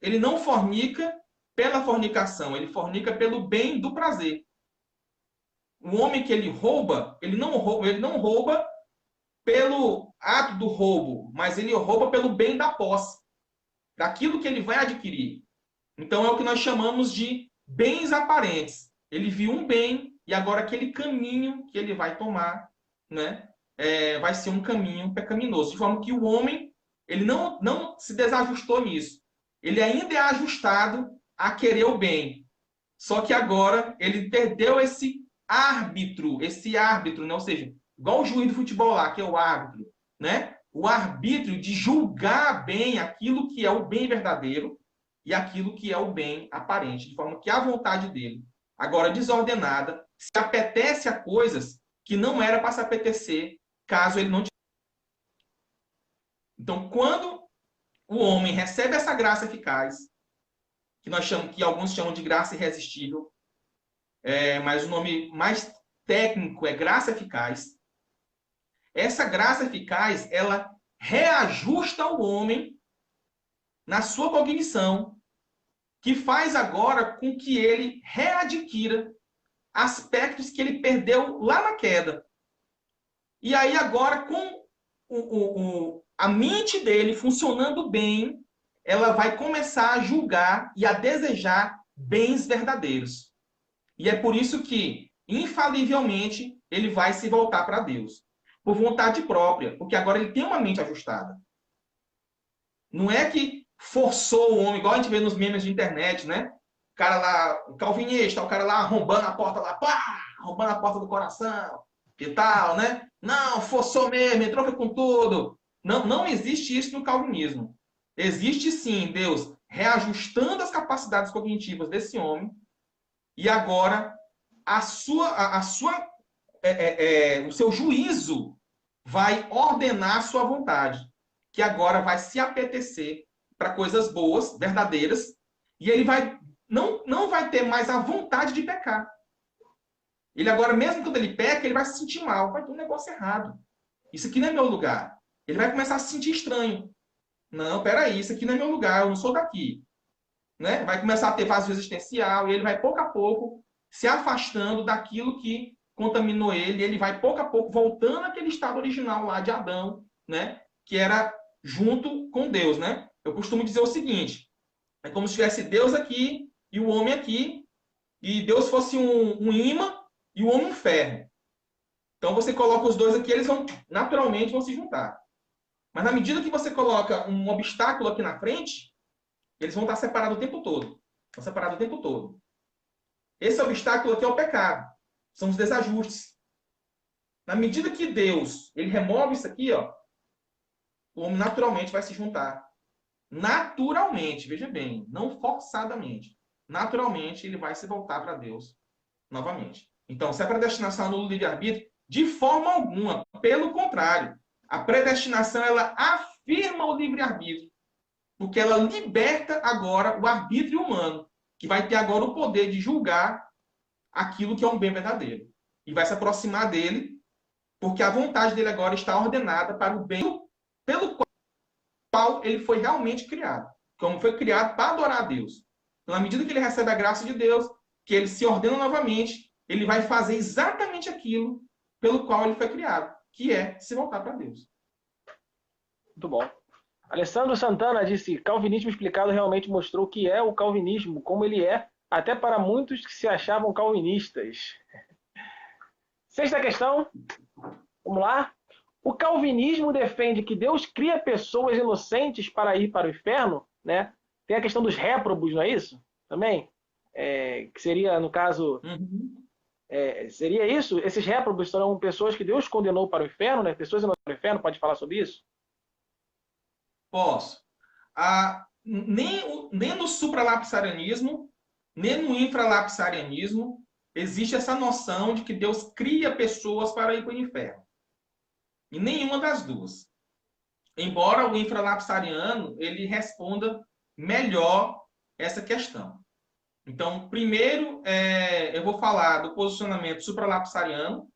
ele não fornica pela fornicação, ele fornica pelo bem do prazer. O homem que ele não rouba pelo ato do roubo, mas ele rouba pelo bem da posse, daquilo que ele vai adquirir. Então é o que nós chamamos de bens aparentes. Ele viu um bem e agora aquele caminho que ele vai tomar, né, vai ser um caminho pecaminoso. De forma que o homem ele não se desajustou nisso. Ele ainda é ajustado a querer o bem. Só que agora ele perdeu esse árbitro, né? Ou seja, igual o juiz de futebol lá, que é o árbitro, né? o arbítrio de julgar bem aquilo que é o bem verdadeiro e aquilo que é o bem aparente, de forma que a vontade dele, agora desordenada, se apetece a coisas que não era para se apetecer, caso ele não tivesse. Então, quando o homem recebe essa graça eficaz, que alguns chamam de graça irresistível, mas o nome mais técnico é graça eficaz. Essa graça eficaz, ela reajusta o homem na sua cognição, que faz agora com que ele readquira aspectos que ele perdeu lá na queda. E aí agora, com a mente dele funcionando bem, ela vai começar a julgar e a desejar bens verdadeiros. E é por isso que, infalivelmente, ele vai se voltar para Deus. Por vontade própria, porque agora ele tem uma mente ajustada. Não é que forçou o homem, igual a gente vê nos memes de internet, né? O cara lá, o calvinista, o cara lá arrombando a porta lá, pá! Arrombando a porta do coração, e tal, né? Não, forçou mesmo, entrou com tudo. Não, não existe isso no calvinismo. Existe sim Deus reajustando as capacidades cognitivas desse homem e agora o seu juízo vai ordenar a sua vontade, que agora vai se apetecer para coisas boas, verdadeiras, e ele não vai ter mais a vontade de pecar. Ele agora, mesmo quando ele peca, ele vai se sentir mal. Vai ter um negócio errado. Isso aqui não é meu lugar. Ele vai começar a se sentir estranho. Não, peraí, isso aqui não é meu lugar, eu não sou daqui. Né? Vai começar a ter vazio existencial e ele vai, pouco a pouco, se afastando daquilo que contaminou ele. Ele vai, pouco a pouco, voltando àquele estado original lá de Adão, né? Que era junto com Deus. Né? Eu costumo dizer o seguinte, é como se tivesse Deus aqui e o homem aqui, e Deus fosse um imã e o homem um ferro. Então você coloca os dois aqui, eles vão naturalmente vão se juntar. Mas na medida que você coloca um obstáculo aqui na frente, eles vão estar separados o tempo todo. Estão separados o tempo todo. Esse obstáculo aqui é o pecado. São os desajustes. Na medida que Deus ele remove isso aqui, ó, o homem naturalmente vai se juntar. Naturalmente, veja bem, não forçadamente. Naturalmente ele vai se voltar para Deus novamente. Então, se a predestinação anula o livre-arbítrio, de forma alguma. Pelo contrário, a predestinação ela afirma o livre-arbítrio, porque ela liberta agora o arbítrio humano, que vai ter agora o poder de julgar aquilo que é um bem verdadeiro. E vai se aproximar dele, porque a vontade dele agora está ordenada para o bem pelo qual ele foi realmente criado. Como foi criado para adorar a Deus. Então, na medida que ele recebe a graça de Deus, que ele se ordena novamente, ele vai fazer exatamente aquilo pelo qual ele foi criado, que é se voltar para Deus. Muito bom. Alessandro Santana disse, calvinismo explicado realmente mostrou o que é o calvinismo, como ele é, até para muitos que se achavam calvinistas. Sexta questão, vamos lá. O calvinismo defende que Deus cria pessoas inocentes para ir para o inferno, né? Tem a questão dos réprobos, não é isso? Também? Que seria, no caso, seria isso? Esses réprobos serão pessoas que Deus condenou para o inferno, né? Pessoas inocentes para o inferno, pode falar sobre isso? Posso. Nem no supralapsarianismo, nem no infralapsarianismo, existe essa noção de que Deus cria pessoas para ir para o inferno. E nenhuma das duas. Embora o infralapsariano ele responda melhor essa questão. Então, primeiro, eu vou falar do posicionamento supralapsariano,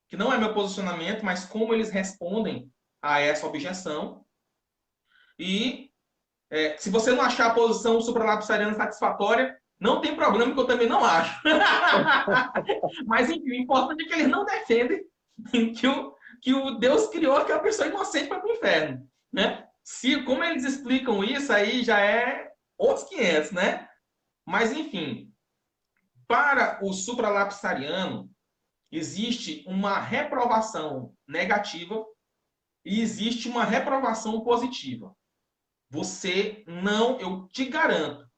que não é meu posicionamento, mas como eles respondem a essa objeção. E se você não achar a posição supralapsariana satisfatória, não tem problema, que eu também não acho. Mas, enfim, o importante é que eles não defendem que o Deus criou aquela pessoa inocente para o inferno. Né? Como eles explicam isso, aí já é outros 500, né? Mas, enfim, para o supralapsariano, existe uma reprovação negativa e existe uma reprovação positiva. Eu te garanto,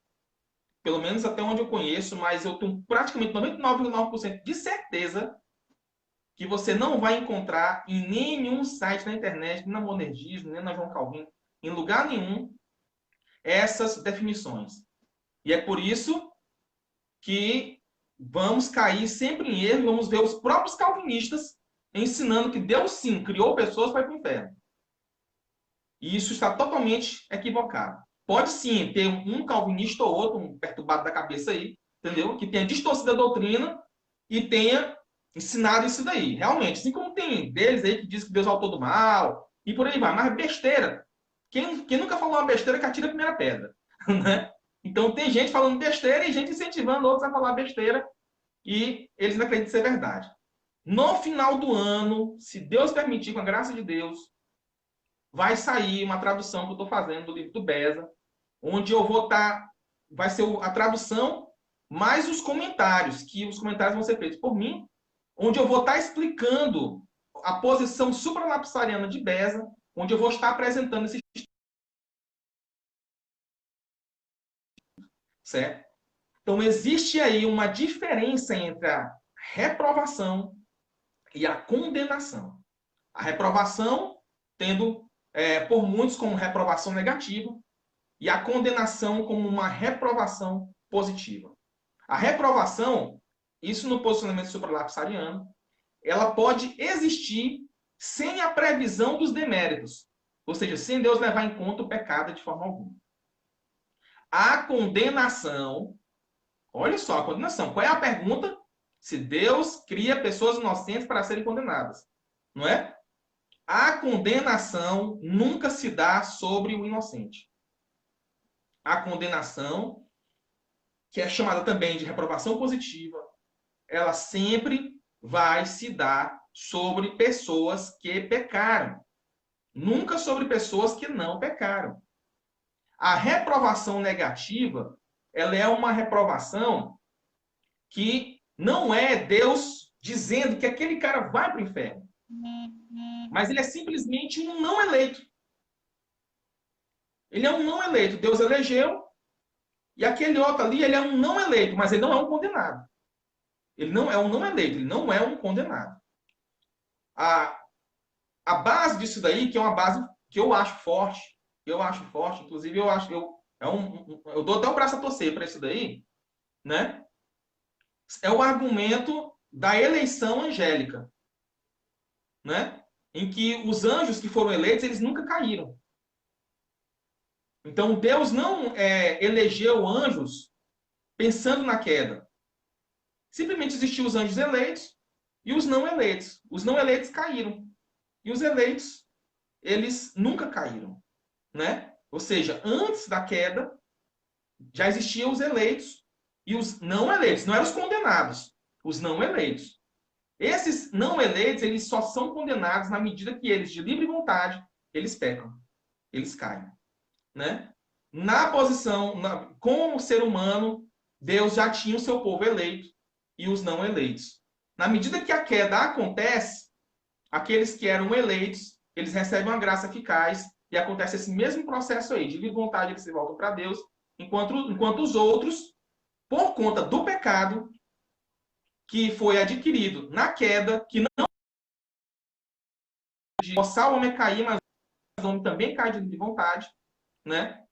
pelo menos até onde eu conheço, mas eu tenho praticamente 99,9% de certeza que você não vai encontrar em nenhum site na internet, nem na Monergismo, nem na João Calvino, em lugar nenhum, essas definições. E é por isso que vamos cair sempre em erro e vamos ver os próprios calvinistas ensinando que Deus, sim, criou pessoas para ir para o inferno. E isso está totalmente equivocado. Pode, sim, ter um calvinista ou outro, um perturbado da cabeça aí, entendeu? Que tenha distorcido a doutrina e tenha ensinado isso daí. Realmente, assim como tem deles aí que diz que Deus é o autor do mal, e por aí vai. Mas besteira. Quem nunca falou uma besteira que atira a primeira pedra. Né? Então tem gente falando besteira e gente incentivando outros a falar besteira e eles não acreditam ser verdade. No final do ano, se Deus permitir, com a graça de Deus, vai sair uma tradução que eu estou fazendo do livro do Beza, onde eu vou estar... vai ser a tradução mais os comentários, que os comentários vão ser feitos por mim, onde eu vou estar explicando a posição supralapsariana de Beza, onde eu vou estar apresentando esse... Certo? Então, existe aí uma diferença entre a reprovação e a condenação. A reprovação tendo por muitos como reprovação negativa e a condenação como uma reprovação positiva. A reprovação, isso no posicionamento supralapsariano, ela pode existir sem a previsão dos deméritos, ou seja, sem Deus levar em conta o pecado de forma alguma. A condenação, olha só, a condenação. Qual é a pergunta? Se Deus cria pessoas inocentes para serem condenadas, não é? A condenação nunca se dá sobre o inocente. A condenação, que é chamada também de reprovação positiva, ela sempre vai se dar sobre pessoas que pecaram. Nunca sobre pessoas que não pecaram. A reprovação negativa, ela é uma reprovação que não é Deus dizendo que aquele cara vai para o inferno. Mas ele é simplesmente um não eleito. Ele é um não eleito. Deus elegeu, e aquele outro ali, ele é um não eleito, mas ele não é um condenado. Ele não é um não eleito, ele não é um condenado. A base disso daí, que é uma base que eu acho forte, inclusive eu dou até o braço a torcer para isso daí, né? É o argumento da eleição angélica, né? Em que os anjos que foram eleitos, eles nunca caíram. Então, Deus não elegeu anjos pensando na queda. Simplesmente existiam os anjos eleitos e os não eleitos. Os não eleitos caíram. E os eleitos, eles nunca caíram, né? Ou seja, antes da queda, já existiam os eleitos e os não eleitos. Não eram os condenados, os não eleitos. Esses não eleitos, eles só são condenados na medida que eles, de livre vontade, eles pecam. Eles caem, né? Na posição, como ser humano, Deus já tinha o seu povo eleito e os não eleitos. Na medida que a queda acontece, aqueles que eram eleitos, eles recebem uma graça eficaz e acontece esse mesmo processo aí. De livre vontade, eles se voltam para Deus, enquanto os outros, por conta do pecado que foi adquirido na queda, que não de forçar o homem cair, mas o homem também cai de livre vontade, né?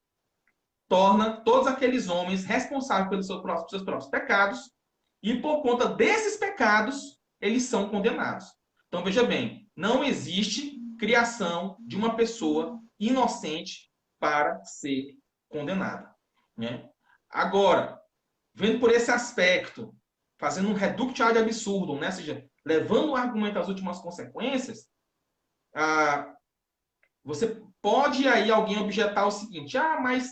Torna todos aqueles homens responsáveis pelos seus próprios pecados, e por conta desses pecados, eles são condenados. Então, veja bem, não existe criação de uma pessoa inocente para ser condenada, né? Agora, vendo por esse aspecto, fazendo um reductio ad absurdum, né? Ou seja, levando o argumento às últimas consequências, você pode aí alguém objetar o seguinte: mas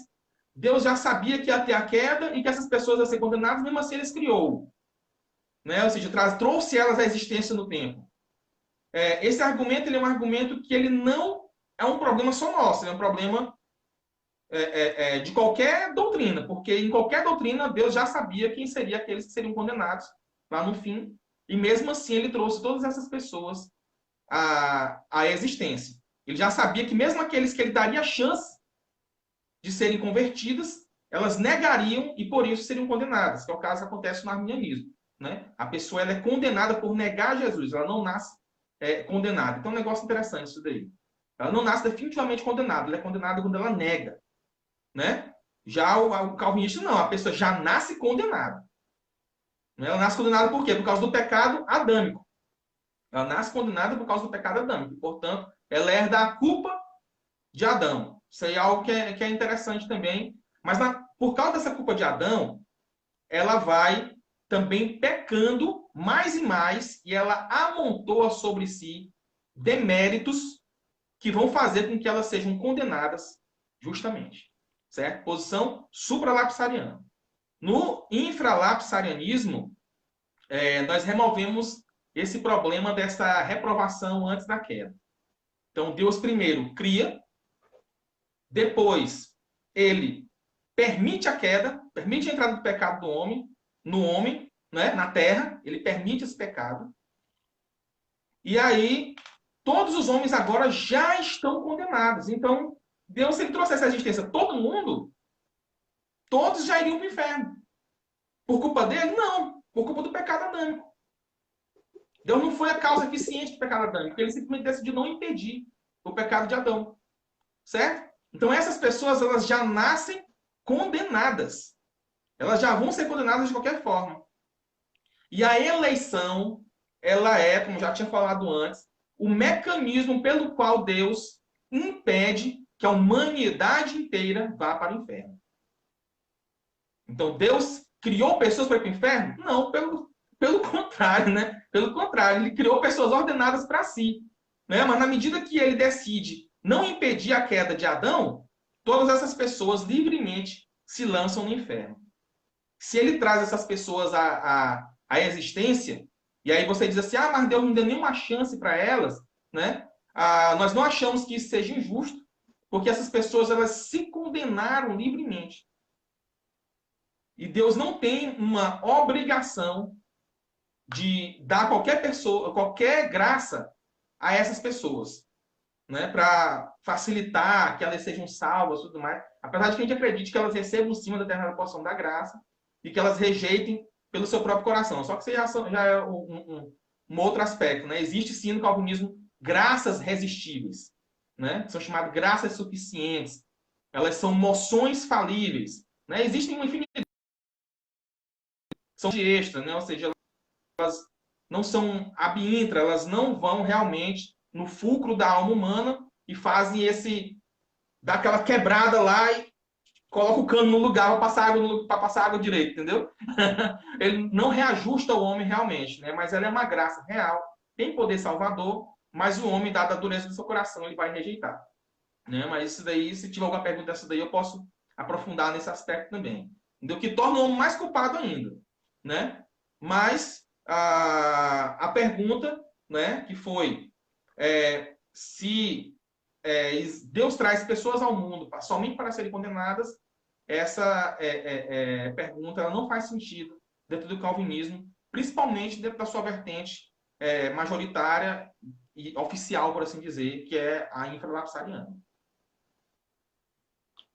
Deus já sabia que ia ter a queda e que essas pessoas iam ser condenadas, mesmo assim eles criou. Né? Ou seja, trouxe elas à existência no tempo. Esse argumento ele é um argumento que ele não é um problema só nosso, ele é um problema de qualquer doutrina, porque em qualquer doutrina Deus já sabia quem seria aqueles que seriam condenados lá no fim, e mesmo assim ele trouxe todas essas pessoas à existência. Ele já sabia que mesmo aqueles que ele daria a chance de serem convertidas, elas negariam e por isso seriam condenadas, que é o caso que acontece no arminianismo. né? A pessoa ela é condenada por negar Jesus, ela não nasce condenada. Então é um negócio interessante isso daí. Ela não nasce definitivamente condenada, ela é condenada quando ela nega, né? Já o calvinista não, a pessoa já nasce condenada. Ela nasce condenada por quê? Por causa do pecado adâmico. Ela nasce condenada por causa do pecado adâmico. Portanto, ela herda a culpa de Adão. Isso aí é algo que é interessante também. Mas por causa dessa culpa de Adão, ela vai também pecando mais e mais e ela amontoa sobre si deméritos que vão fazer com que elas sejam condenadas justamente. Certo? Posição supralapsariana. No infralapsarianismo, nós removemos esse problema dessa reprovação antes da queda. Então, Deus primeiro cria, depois ele permite a queda, permite a entrada do pecado do homem, no homem, né, na terra, ele permite esse pecado. E aí, todos os homens agora já estão condenados. Então, Deus, se ele trouxesse a existência todo mundo, todos já iriam para o inferno. Por culpa dele? Não. Por culpa do pecado adâmico. Deus não foi a causa eficiente do pecado adâmico. Ele simplesmente decidiu não impedir o pecado de Adão. Certo? Então, essas pessoas elas já nascem condenadas. Elas já vão ser condenadas de qualquer forma. E a eleição, ela é, como já tinha falado antes, o mecanismo pelo qual Deus impede que a humanidade inteira vá para o inferno. Então, Deus criou pessoas para ir para o inferno? Não, pelo contrário, né? Pelo contrário, ele criou pessoas ordenadas para si. Né? Mas na medida que ele decide não impedir a queda de Adão, todas essas pessoas livremente se lançam no inferno. Se ele traz essas pessoas à existência, e aí você diz assim, mas Deus não deu nenhuma chance para elas, né? Nós não achamos que isso seja injusto, porque essas pessoas elas se condenaram livremente. E Deus não tem uma obrigação de dar qualquer pessoa, qualquer graça a essas pessoas, né? Para facilitar que elas sejam salvas e tudo mais. Apesar de que a gente acredite que elas recebam sim uma determinada porção da graça e que elas rejeitem pelo seu próprio coração. Só que isso já é um outro aspecto, né? Existe sim no calvinismo graças resistíveis, né? São chamadas graças suficientes. Elas são moções falíveis, né? Existem uma infinidade de extra, né? Ou seja, elas não são ab intra, elas não vão realmente no fulcro da alma humana e fazem dá aquela quebrada lá e coloca o cano no lugar para passar água direito, entendeu? Ele não reajusta o homem realmente, né? Mas ela é uma graça real, tem poder salvador, mas o homem, dada a dureza do seu coração, ele vai rejeitar. Né? Mas isso daí, se tiver alguma pergunta dessa daí, eu posso aprofundar nesse aspecto também. Entendeu? Que torna o homem mais culpado ainda. Né? Mas a pergunta, né, que foi se Deus traz pessoas ao mundo somente para serem condenadas, essa pergunta ela não faz sentido dentro do calvinismo, principalmente dentro da sua vertente majoritária e oficial, por assim dizer, que é a infralapsariana.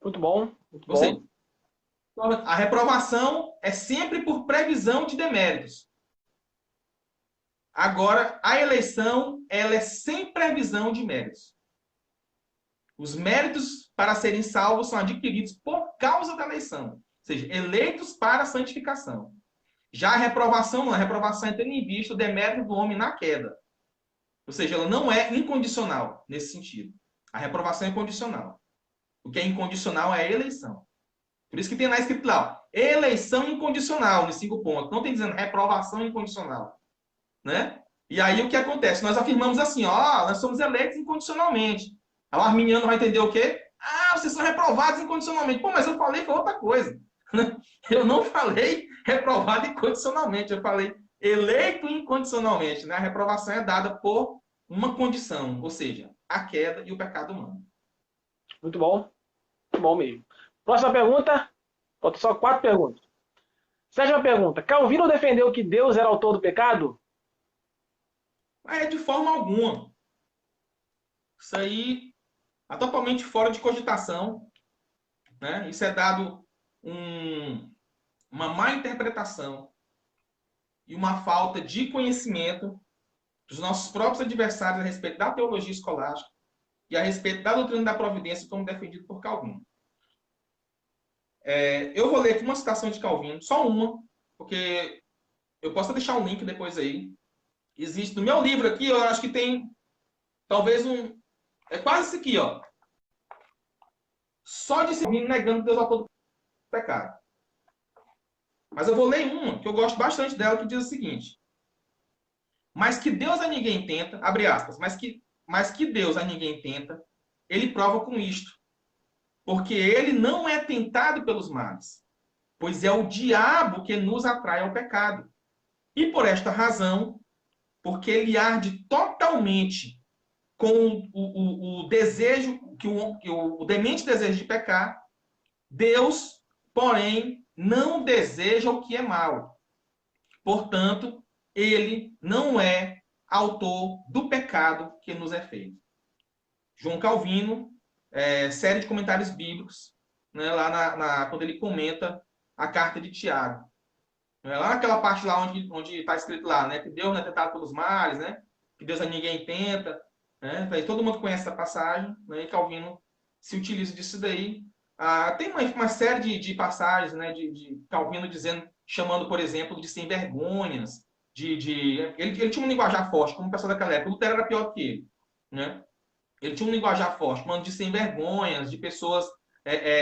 Muito bom, muito Ou seja, bom. a reprovação é sempre por previsão de deméritos. Agora, a eleição ela é sem previsão de méritos. Os méritos para serem salvos são adquiridos por causa da eleição, ou seja, eleitos para a santificação. Já a reprovação não, a reprovação é tendo em vista o demérito do homem na queda. Ou seja, ela não é incondicional nesse sentido. A reprovação é condicional. O que é incondicional é a eleição. Por isso que tem lá escrito lá, ó, eleição incondicional, nos 5 pontos. Não tem dizendo reprovação incondicional. Né? E aí o que acontece? Nós afirmamos assim, ó, nós somos eleitos incondicionalmente. Aí o arminiano vai entender o quê? Vocês são reprovados incondicionalmente. Pô, mas eu falei foi outra coisa. Eu não falei reprovado incondicionalmente, eu falei eleito incondicionalmente. Né? A reprovação é dada por uma condição, ou seja, a queda e o pecado humano. Muito bom mesmo. Próxima pergunta, faltam só 4 perguntas. Sétima pergunta, Calvino defendeu que Deus era autor do pecado? De forma alguma. Isso aí está totalmente fora de cogitação. Né? Isso é dado uma má interpretação e uma falta de conhecimento dos nossos próprios adversários a respeito da teologia escolástica e a respeito da doutrina da providência, como defendido por Calvino. Eu vou ler aqui uma citação de Calvino, só uma, porque eu posso deixar um link depois aí. Existe no meu livro aqui, eu acho que tem talvez um... É quase isso aqui, ó. Só de se ouvir negando Deus ao todo pecado. Mas eu vou ler uma, que eu gosto bastante dela, que diz o seguinte: mas que Deus a ninguém tenta, abre aspas, mas que Deus a ninguém tenta, ele prova com isto, porque ele não é tentado pelos males, pois é o diabo que nos atrai ao pecado. E por esta razão, porque ele arde totalmente com o desejo, que o demente desejo de pecar, Deus, porém, não deseja o que é mal. Portanto, ele não é autor do pecado que nos é feito. João Calvino, série de comentários bíblicos, né, lá quando ele comenta a carta de Tiago. Lá naquela parte lá onde está escrito lá, né, que Deus não é tentado pelos males, né, que Deus a ninguém tenta. Né, todo mundo conhece essa passagem, né, e Calvino se utiliza disso daí. Tem uma série de passagens, né, de Calvino dizendo, chamando, por exemplo, de sem vergonhas. Ele tinha um linguajar forte, como o pessoal daquela época. Lutero era pior que ele. Né? Ele tinha um linguajar forte, chamando de sem vergonhas, de pessoas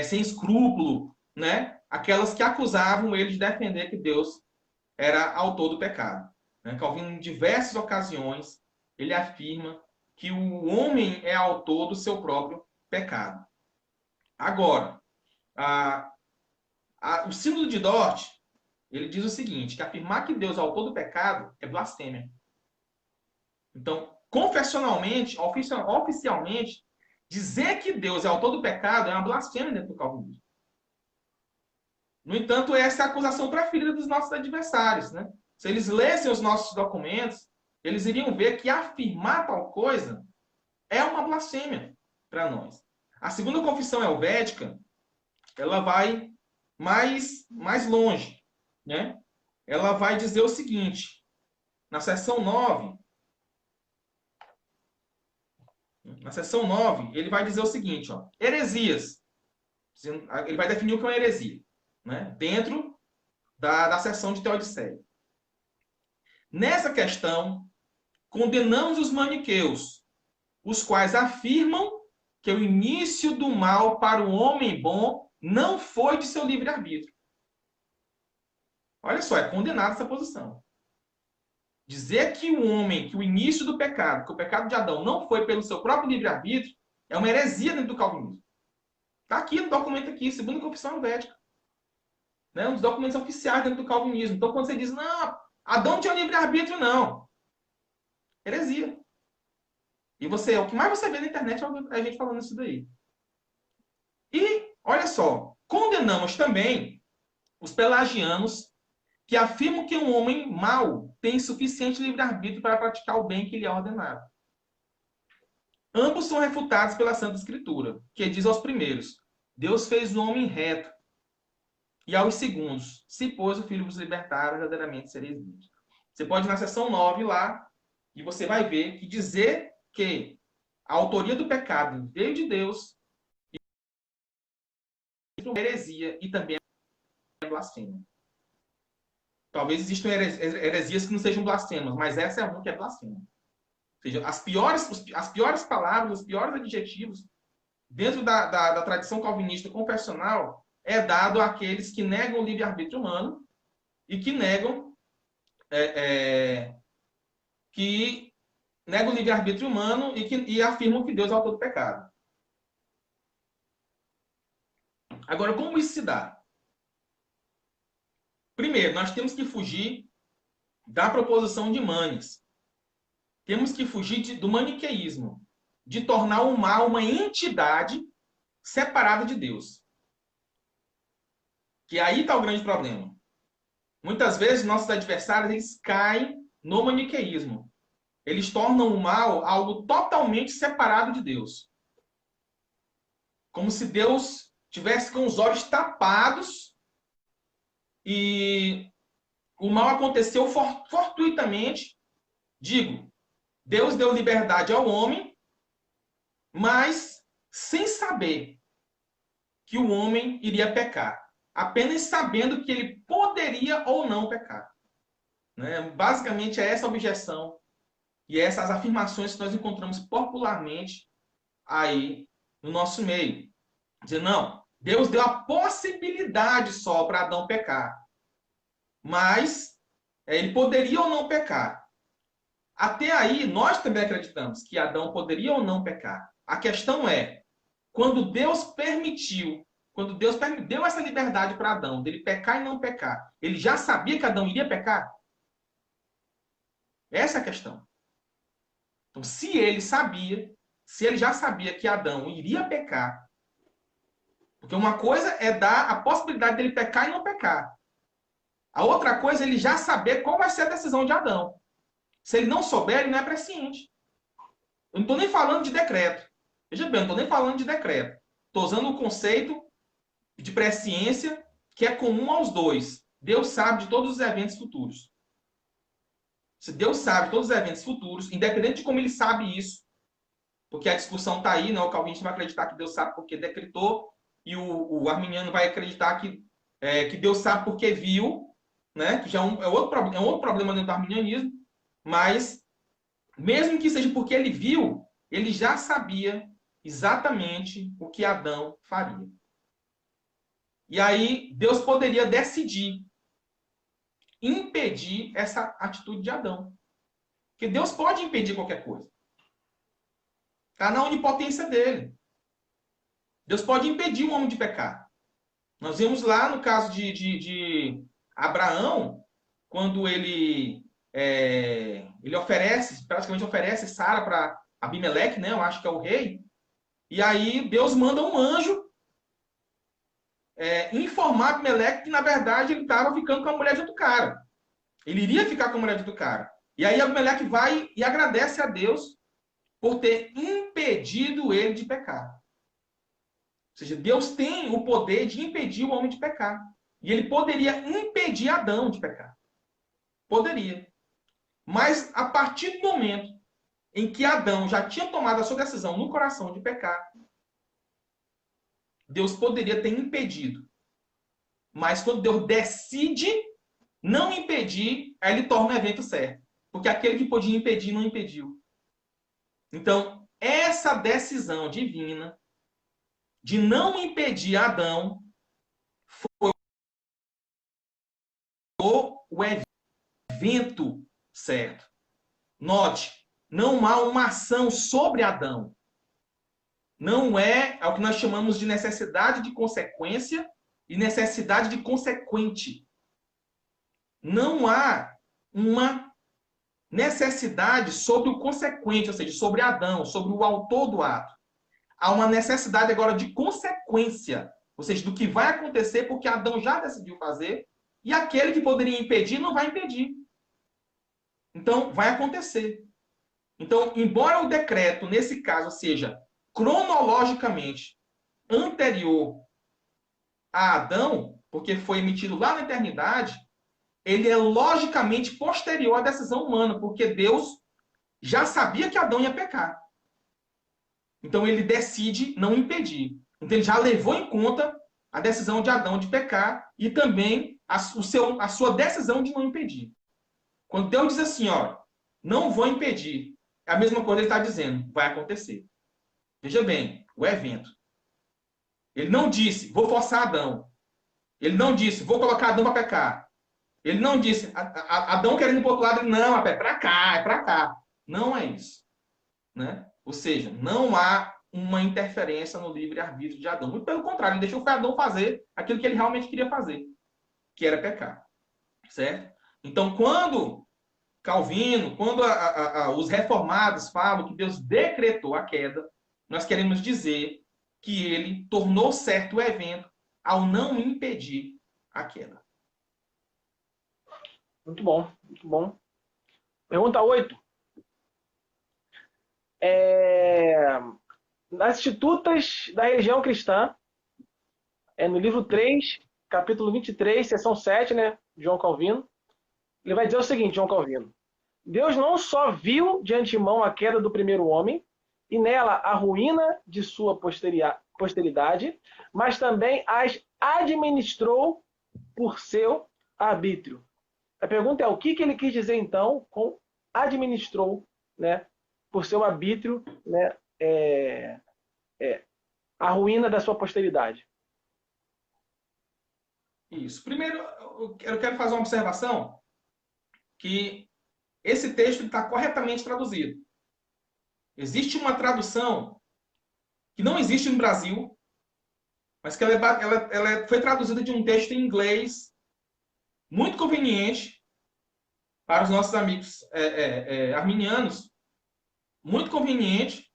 sem escrúpulo, né? Aquelas que acusavam ele de defender que Deus era autor do pecado. Né? Calvino, em diversas ocasiões, ele afirma que o homem é autor do seu próprio pecado. Agora, o Sínodo de Dort, ele diz o seguinte, que afirmar que Deus é autor do pecado é blasfêmia. Então, confessionalmente, oficialmente, dizer que Deus é autor do pecado é uma blasfêmia dentro do calvinismo. No entanto, essa é a acusação preferida dos nossos adversários. Né? Se eles lessem os nossos documentos, eles iriam ver que afirmar tal coisa é uma blasfêmia para nós. A segunda confissão helvética, ela vai mais longe. Né? Ela vai dizer o seguinte, na seção 9, ele vai dizer o seguinte, ó, heresias. Ele vai definir o que é uma heresia, né? Dentro da seção de Teodiceia. Nessa questão, condenamos os maniqueus, os quais afirmam que o início do mal para o homem bom não foi de seu livre-arbítrio. Olha só, é condenada essa posição. Dizer que que o início do pecado, que o pecado de Adão não foi pelo seu próprio livre-arbítrio, é uma heresia dentro do calvinismo. Está aqui no documento aqui, segunda confissão helvética. Né? Um dos documentos oficiais dentro do calvinismo. Então, quando você diz, não, Adão não tinha livre-arbítrio, não. Heresia. E o que mais você vê na internet é a gente falando isso daí. E, olha só, condenamos também os pelagianos que afirmam que um homem mau tem suficiente livre-arbítrio para praticar o bem que lhe é ordenado. Ambos são refutados pela Santa Escritura, que diz aos primeiros, Deus fez o homem reto, e aos segundos, se pois o Filho vos libertar, verdadeiramente sereis livres. Você pode ir na seção 9 lá, e você vai ver que dizer que a autoria do pecado veio de Deus é heresia e também é blasfêmia. Talvez existam heresias que não sejam blasfemas, mas essa é uma que é blasfema. Ou seja, as piores palavras, os piores adjetivos, dentro da tradição calvinista confessional, é dado àqueles que negam o livre-arbítrio humano e que negam o livre-arbítrio humano e afirmam que Deus é autor do pecado. Agora, como isso se dá? Primeiro, nós temos que fugir da proposição de Manes. Temos que fugir do maniqueísmo, de tornar o mal uma entidade separada de Deus. Que aí está o grande problema. Muitas vezes, nossos adversários eles caem no maniqueísmo. Eles tornam o mal algo totalmente separado de Deus. Como se Deus tivesse com os olhos tapados e o mal aconteceu fortuitamente. Digo, Deus deu liberdade ao homem, mas sem saber que o homem iria pecar. Apenas sabendo que ele poderia ou não pecar. Né? Basicamente é essa a objeção e essas afirmações que nós encontramos popularmente aí no nosso meio. Dizer, não, Deus deu a possibilidade só para Adão pecar. Mas ele poderia ou não pecar. Até aí, nós também acreditamos que Adão poderia ou não pecar. A questão é, quando Deus deu essa liberdade para Adão, dele pecar e não pecar, ele já sabia que Adão iria pecar? Essa é a questão. Então, se ele já sabia que Adão iria pecar, porque uma coisa é dar a possibilidade dele pecar e não pecar. A outra coisa é ele já saber qual vai ser a decisão de Adão. Se ele não souber, ele não é presciente. Eu não estou nem falando de decreto. Veja bem, eu não estou nem falando de decreto. Estou usando o conceito de presciência que é comum aos dois. Deus sabe de todos os eventos futuros. Se Deus sabe de todos os eventos futuros, independente de como ele sabe isso, porque a discussão está aí, né? O calvinista vai acreditar que Deus sabe porque decretou, e o arminiano vai acreditar que Deus sabe porque viu, né? Que já é outro problema dentro do arminianismo, mas mesmo que seja porque ele viu, ele já sabia exatamente o que Adão faria. E aí Deus poderia decidir impedir essa atitude de Adão. Porque Deus pode impedir qualquer coisa. Está na onipotência dele. Deus pode impedir o homem de pecar. Nós vimos lá no caso de Abraão, quando ele praticamente oferece Sara para Abimeleque, né? Eu acho que é o rei. E aí Deus manda um anjo informar Abimeleque que, na verdade, ele estava ficando com a mulher de outro cara. Ele iria ficar com a mulher de outro cara. E aí Abimeleque vai e agradece a Deus por ter impedido ele de pecar. Ou seja, Deus tem o poder de impedir o homem de pecar. E ele poderia impedir Adão de pecar. Poderia. Mas a partir do momento em que Adão já tinha tomado a sua decisão no coração de pecar, Deus poderia ter impedido. Mas quando Deus decide não impedir, aí ele torna o evento certo. Porque aquele que podia impedir, não impediu. Então, essa decisão divina de não impedir Adão foi o evento certo. Note, não há uma ação sobre Adão. Não é o que nós chamamos de necessidade de consequência e necessidade de consequente. Não há uma necessidade sobre o consequente, ou seja, sobre Adão, sobre o autor do ato. Há uma necessidade agora de consequência, ou seja, do que vai acontecer porque Adão já decidiu fazer e aquele que poderia impedir não vai impedir. Então, vai acontecer. Então, embora o decreto, nesse caso, seja cronologicamente anterior a Adão, porque foi emitido lá na eternidade, ele é logicamente posterior à decisão humana, porque Deus já sabia que Adão ia pecar. Então ele decide não impedir. Então ele já levou em conta a decisão de Adão de pecar e também a sua decisão de não impedir. Quando Deus diz assim, ó, não vou impedir, é a mesma coisa que ele está dizendo, vai acontecer. Veja bem, o evento. Ele não disse, vou forçar Adão. Ele não disse, vou colocar Adão para pecar. Ele não disse, Adão querendo ir para o outro lado, não, é para cá, é para cá. Não é isso. Né? Ou seja, não há uma interferência no livre-arbítrio de Adão. Muito pelo contrário, ele deixou o Adão fazer aquilo que ele realmente queria fazer, que era pecar. Certo? Então, quando Calvino, quando os reformados falam que Deus decretou a queda, nós queremos dizer que ele tornou certo o evento ao não impedir a queda. Muito bom, muito bom. Pergunta 8. Nas Institutas da Religião Cristã, no livro 3, capítulo 23, seção 7, né, João Calvino, Ele vai dizer o seguinte, João Calvino. Deus não só viu de antemão a queda do primeiro homem, e nela a ruína de sua posteridade, mas também as administrou por seu arbítrio. A pergunta é o que ele quis dizer então com administrou, né, por seu arbítrio, né, a ruína da sua posteridade. Isso. Primeiro, eu quero fazer uma observação que esse texto está corretamente traduzido. Existe uma tradução que não existe no Brasil, mas que ela foi traduzida de um texto em inglês muito conveniente para os nossos amigos arminianos, muito conveniente,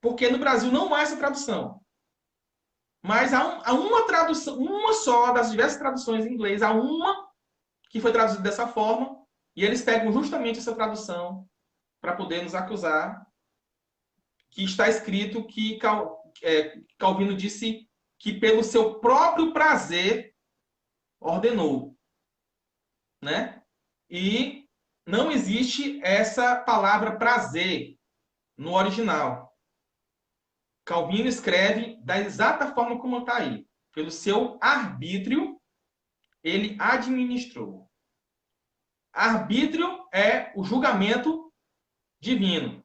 porque no Brasil não há essa tradução. Mas há uma tradução, uma só das diversas traduções em inglês, há uma que foi traduzida dessa forma, e eles pegam justamente essa tradução para poder nos acusar, que está escrito que Calvino disse que pelo seu próprio prazer ordenou, né? E não existe essa palavra prazer no original. Calvino escreve da exata forma como está aí. Pelo seu arbítrio, ele administrou. Arbítrio é o julgamento divino.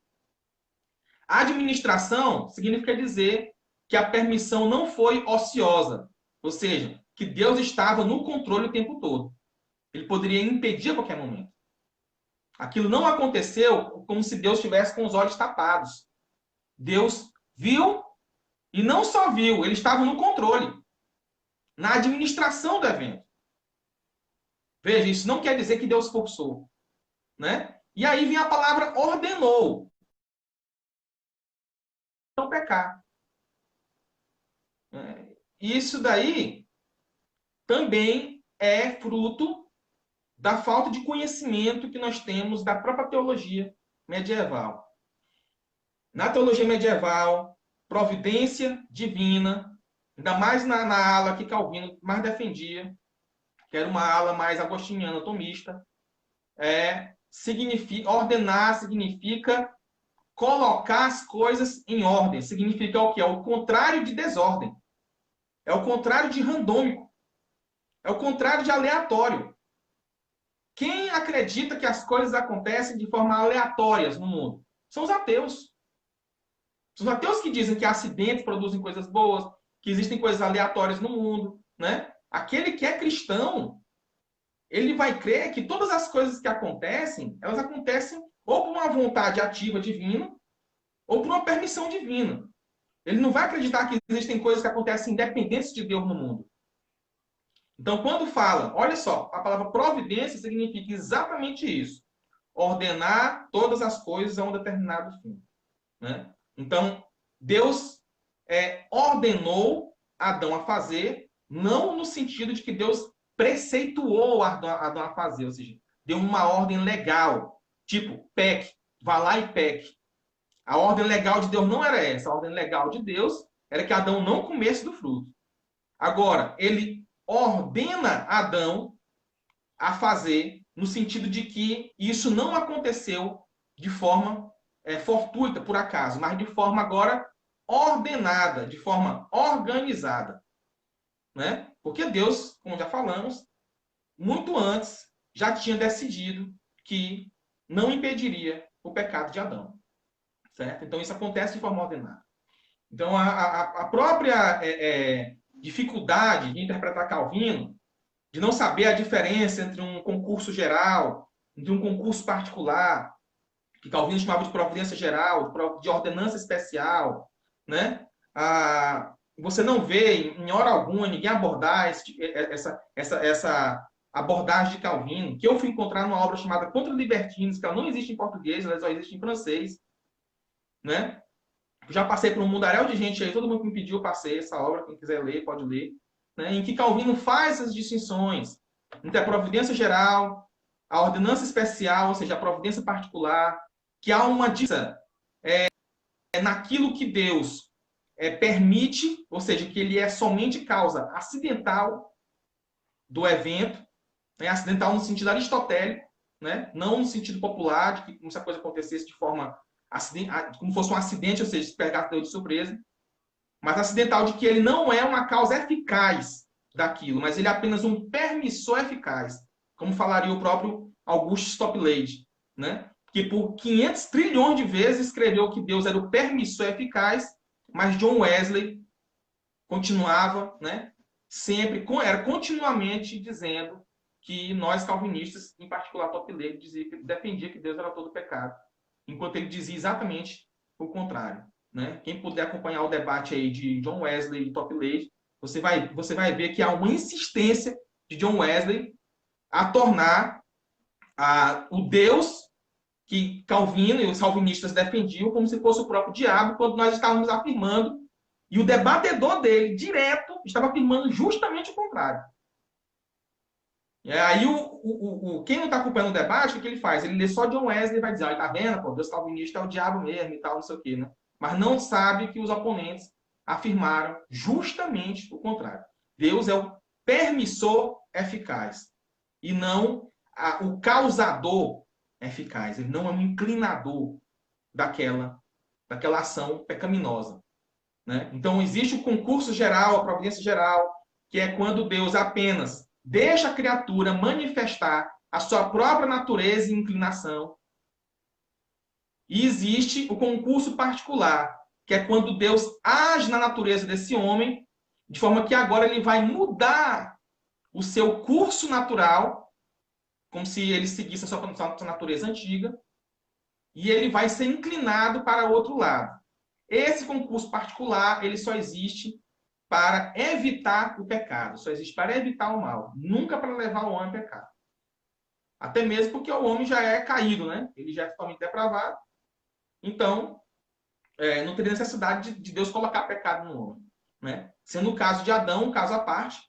Administração significa dizer que a permissão não foi ociosa, ou seja, que Deus estava no controle o tempo todo. Ele poderia impedir a qualquer momento. Aquilo não aconteceu como se Deus estivesse com os olhos tapados. Deus viu e não só viu, ele estava no controle, na administração do evento. Veja, isso não quer dizer que Deus forçou, né? E aí vem a palavra ordenou. Não pecar. Isso daí também é fruto da falta de conhecimento que nós temos da própria teologia medieval. Na teologia medieval, providência divina, ainda mais na ala que Calvino mais defendia, que era uma ala mais agostiniana, tomista, ordenar significa colocar as coisas em ordem. Significa o quê? É o contrário de desordem. É o contrário de randômico. É o contrário de aleatório. Quem acredita que as coisas acontecem de forma aleatória no mundo? São os ateus. São os ateus que dizem que acidentes produzem coisas boas, que existem coisas aleatórias no mundo, né? Aquele que é cristão, ele vai crer que todas as coisas que acontecem, elas acontecem ou por uma vontade ativa divina, ou por uma permissão divina. Ele não vai acreditar que existem coisas que acontecem independentes de Deus no mundo. Então, quando fala, olha só, a palavra providência significa exatamente isso. Ordenar todas as coisas a um determinado fim, né? Então, Deus ordenou Adão a fazer, não no sentido de que Deus preceituou Adão a fazer, ou seja, deu uma ordem legal, tipo, peque, vá lá e peque. A ordem legal de Deus não era essa. A ordem legal de Deus era que Adão não comesse do fruto. Agora, ele ordena Adão a fazer, no sentido de que isso não aconteceu de forma fortuita, por acaso, mas de forma agora ordenada, de forma organizada, né? Porque Deus, como já falamos, muito antes já tinha decidido que não impediria o pecado de Adão, certo? Então isso acontece de forma ordenada. Então a própria dificuldade de interpretar Calvino, de não saber a diferença entre um concurso geral, entre um concurso particular, que Calvino chamava de providência geral, de ordenança especial, né? Você não vê, em hora alguma, ninguém abordar essa abordagem de Calvino, que eu fui encontrar numa obra chamada Contra Libertinos, que ela não existe em português, ela só existe em francês, né? Já passei por um mundaréu de gente aí, todo mundo que me pediu, eu passei essa obra, quem quiser ler, pode ler, né? Em que Calvino faz essas distinções entre a providência geral, a ordenança especial, ou seja, a providência particular, que há uma diferença naquilo que Deus permite, ou seja, que ele é somente causa acidental do evento, acidental no sentido aristotélico, né? Não no sentido popular, de que como se a coisa acontecesse de forma como fosse um acidente, ou seja, se pegasse Deus de surpresa, mas acidental de que ele não é uma causa eficaz daquilo, mas ele é apenas um permissor eficaz, como falaria o próprio Augustus Toplady, né? Que por 500 trilhões de vezes escreveu que Deus era o permissor eficaz, mas John Wesley continuava, né? Sempre, era continuamente dizendo que nós calvinistas, em particular Toplady, defendia que Deus era todo pecado, enquanto ele dizia exatamente o contrário. Né? Quem puder acompanhar o debate aí de John Wesley e Toplady, você vai ver que há uma insistência de John Wesley a tornar o Deus que Calvino e os calvinistas defendiam como se fosse o próprio diabo, quando nós estávamos afirmando, e o debatedor dele, direto, estava afirmando justamente o contrário. E aí, quem não está acompanhando o debate, o que ele faz? Ele lê só John Wesley e vai dizer, tá vendo, pô, Deus calvinista é o diabo mesmo e tal, não sei o quê, né? Mas não sabe que os oponentes afirmaram justamente o contrário. Deus é o permissor eficaz e não o causador eficaz. Ele não é um inclinador daquela ação pecaminosa. Né? Então, existe o concurso geral, a providência geral, que é quando Deus apenas deixa a criatura manifestar a sua própria natureza e inclinação. E existe o concurso particular, que é quando Deus age na natureza desse homem, de forma que agora ele vai mudar o seu curso natural, como se ele seguisse a sua natureza antiga, e ele vai ser inclinado para o outro lado. Esse concurso particular, ele só existe para evitar o pecado, só existe para evitar o mal, nunca para levar o homem a pecado. Até mesmo porque o homem já é caído, né? Ele já é totalmente depravado. Então, não teria necessidade de Deus colocar pecado no homem. Né? Sendo o caso de Adão, um caso à parte,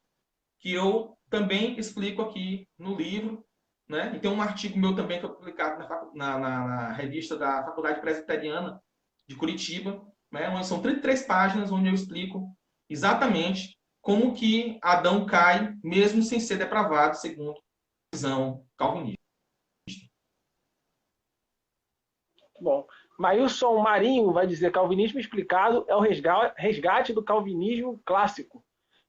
que eu também explico aqui no livro. Né? E tem um artigo meu também que foi publicado na revista da Faculdade Presbiteriana de Curitiba, né? Onde são 33 páginas onde eu explico exatamente como que Adão cai, mesmo sem ser depravado, segundo a visão calvinista. Bom, Maílson Marinho vai dizer: calvinismo explicado é o resgate do calvinismo clássico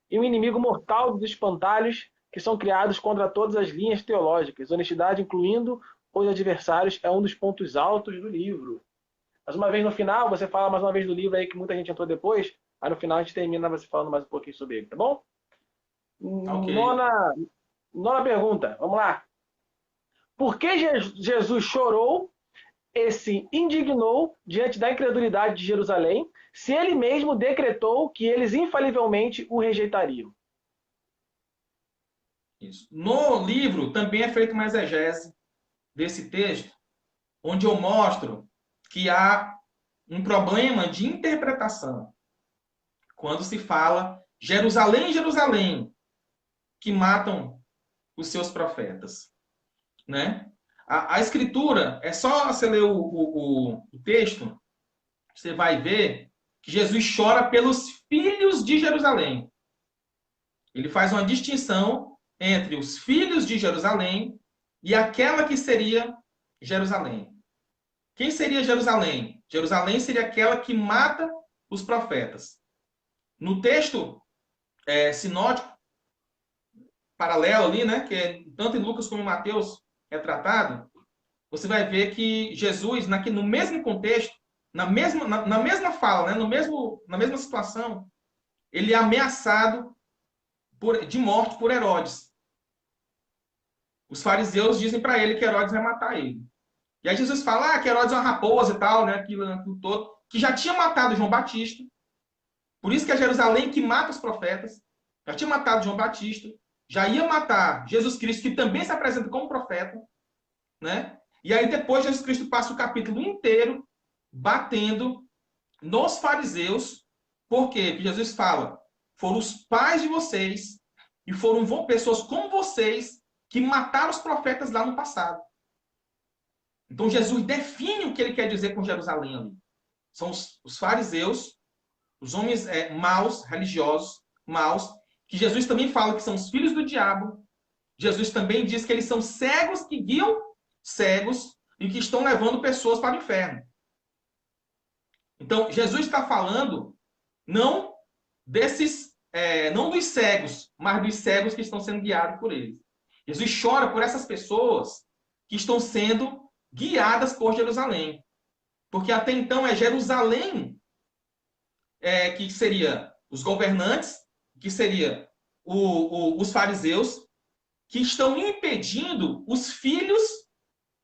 e o inimigo mortal dos espantalhos que são criados contra todas as linhas teológicas. Honestidade, incluindo os adversários, é um dos pontos altos do livro. Mais uma vez no final, você fala mais uma vez do livro aí que muita gente entrou depois, aí no final a gente termina você falando mais um pouquinho sobre ele, tá bom? Okay. Nona pergunta, vamos lá. Por que Jesus chorou e se indignou diante da incredulidade de Jerusalém, se ele mesmo decretou que eles infalivelmente o rejeitariam? Isso. No livro também é feita uma exegese desse texto, onde eu mostro que há um problema de interpretação quando se fala Jerusalém, Jerusalém, que matam os seus profetas. Né? A escritura, é só você ler o texto, você vai ver que Jesus chora pelos filhos de Jerusalém. Ele faz uma distinção entre os filhos de Jerusalém e aquela que seria Jerusalém. Quem seria Jerusalém? Jerusalém seria aquela que mata os profetas. No texto sinótico, paralelo ali, né, que é, tanto em Lucas como em Mateus é tratado, você vai ver que Jesus, no mesmo contexto, na mesma fala, né, na mesma situação, ele é ameaçado de morte por Herodes. Os fariseus dizem para ele que Herodes vai matar ele. E aí Jesus fala que Herodes é uma raposa e tal, né, aquilo todo, que já tinha matado João Batista. Por isso que é Jerusalém que mata os profetas. Já tinha matado João Batista. Já ia matar Jesus Cristo, que também se apresenta como profeta. Né? E aí depois Jesus Cristo passa o capítulo inteiro batendo nos fariseus. Por quê? Porque Jesus fala, foram os pais de vocês e foram pessoas como vocês que mataram os profetas lá no passado. Então Jesus define o que ele quer dizer com Jerusalém ali. São os fariseus, os homens maus, religiosos, maus, que Jesus também fala que são os filhos do diabo. Jesus também diz que eles são cegos que guiam cegos e que estão levando pessoas para o inferno. Então, Jesus está falando não não dos cegos, mas dos cegos que estão sendo guiados por eles. Jesus chora por essas pessoas que estão sendo guiadas por Jerusalém. Porque até então é Jerusalém que seria os governantes, que seria os fariseus, que estão impedindo os filhos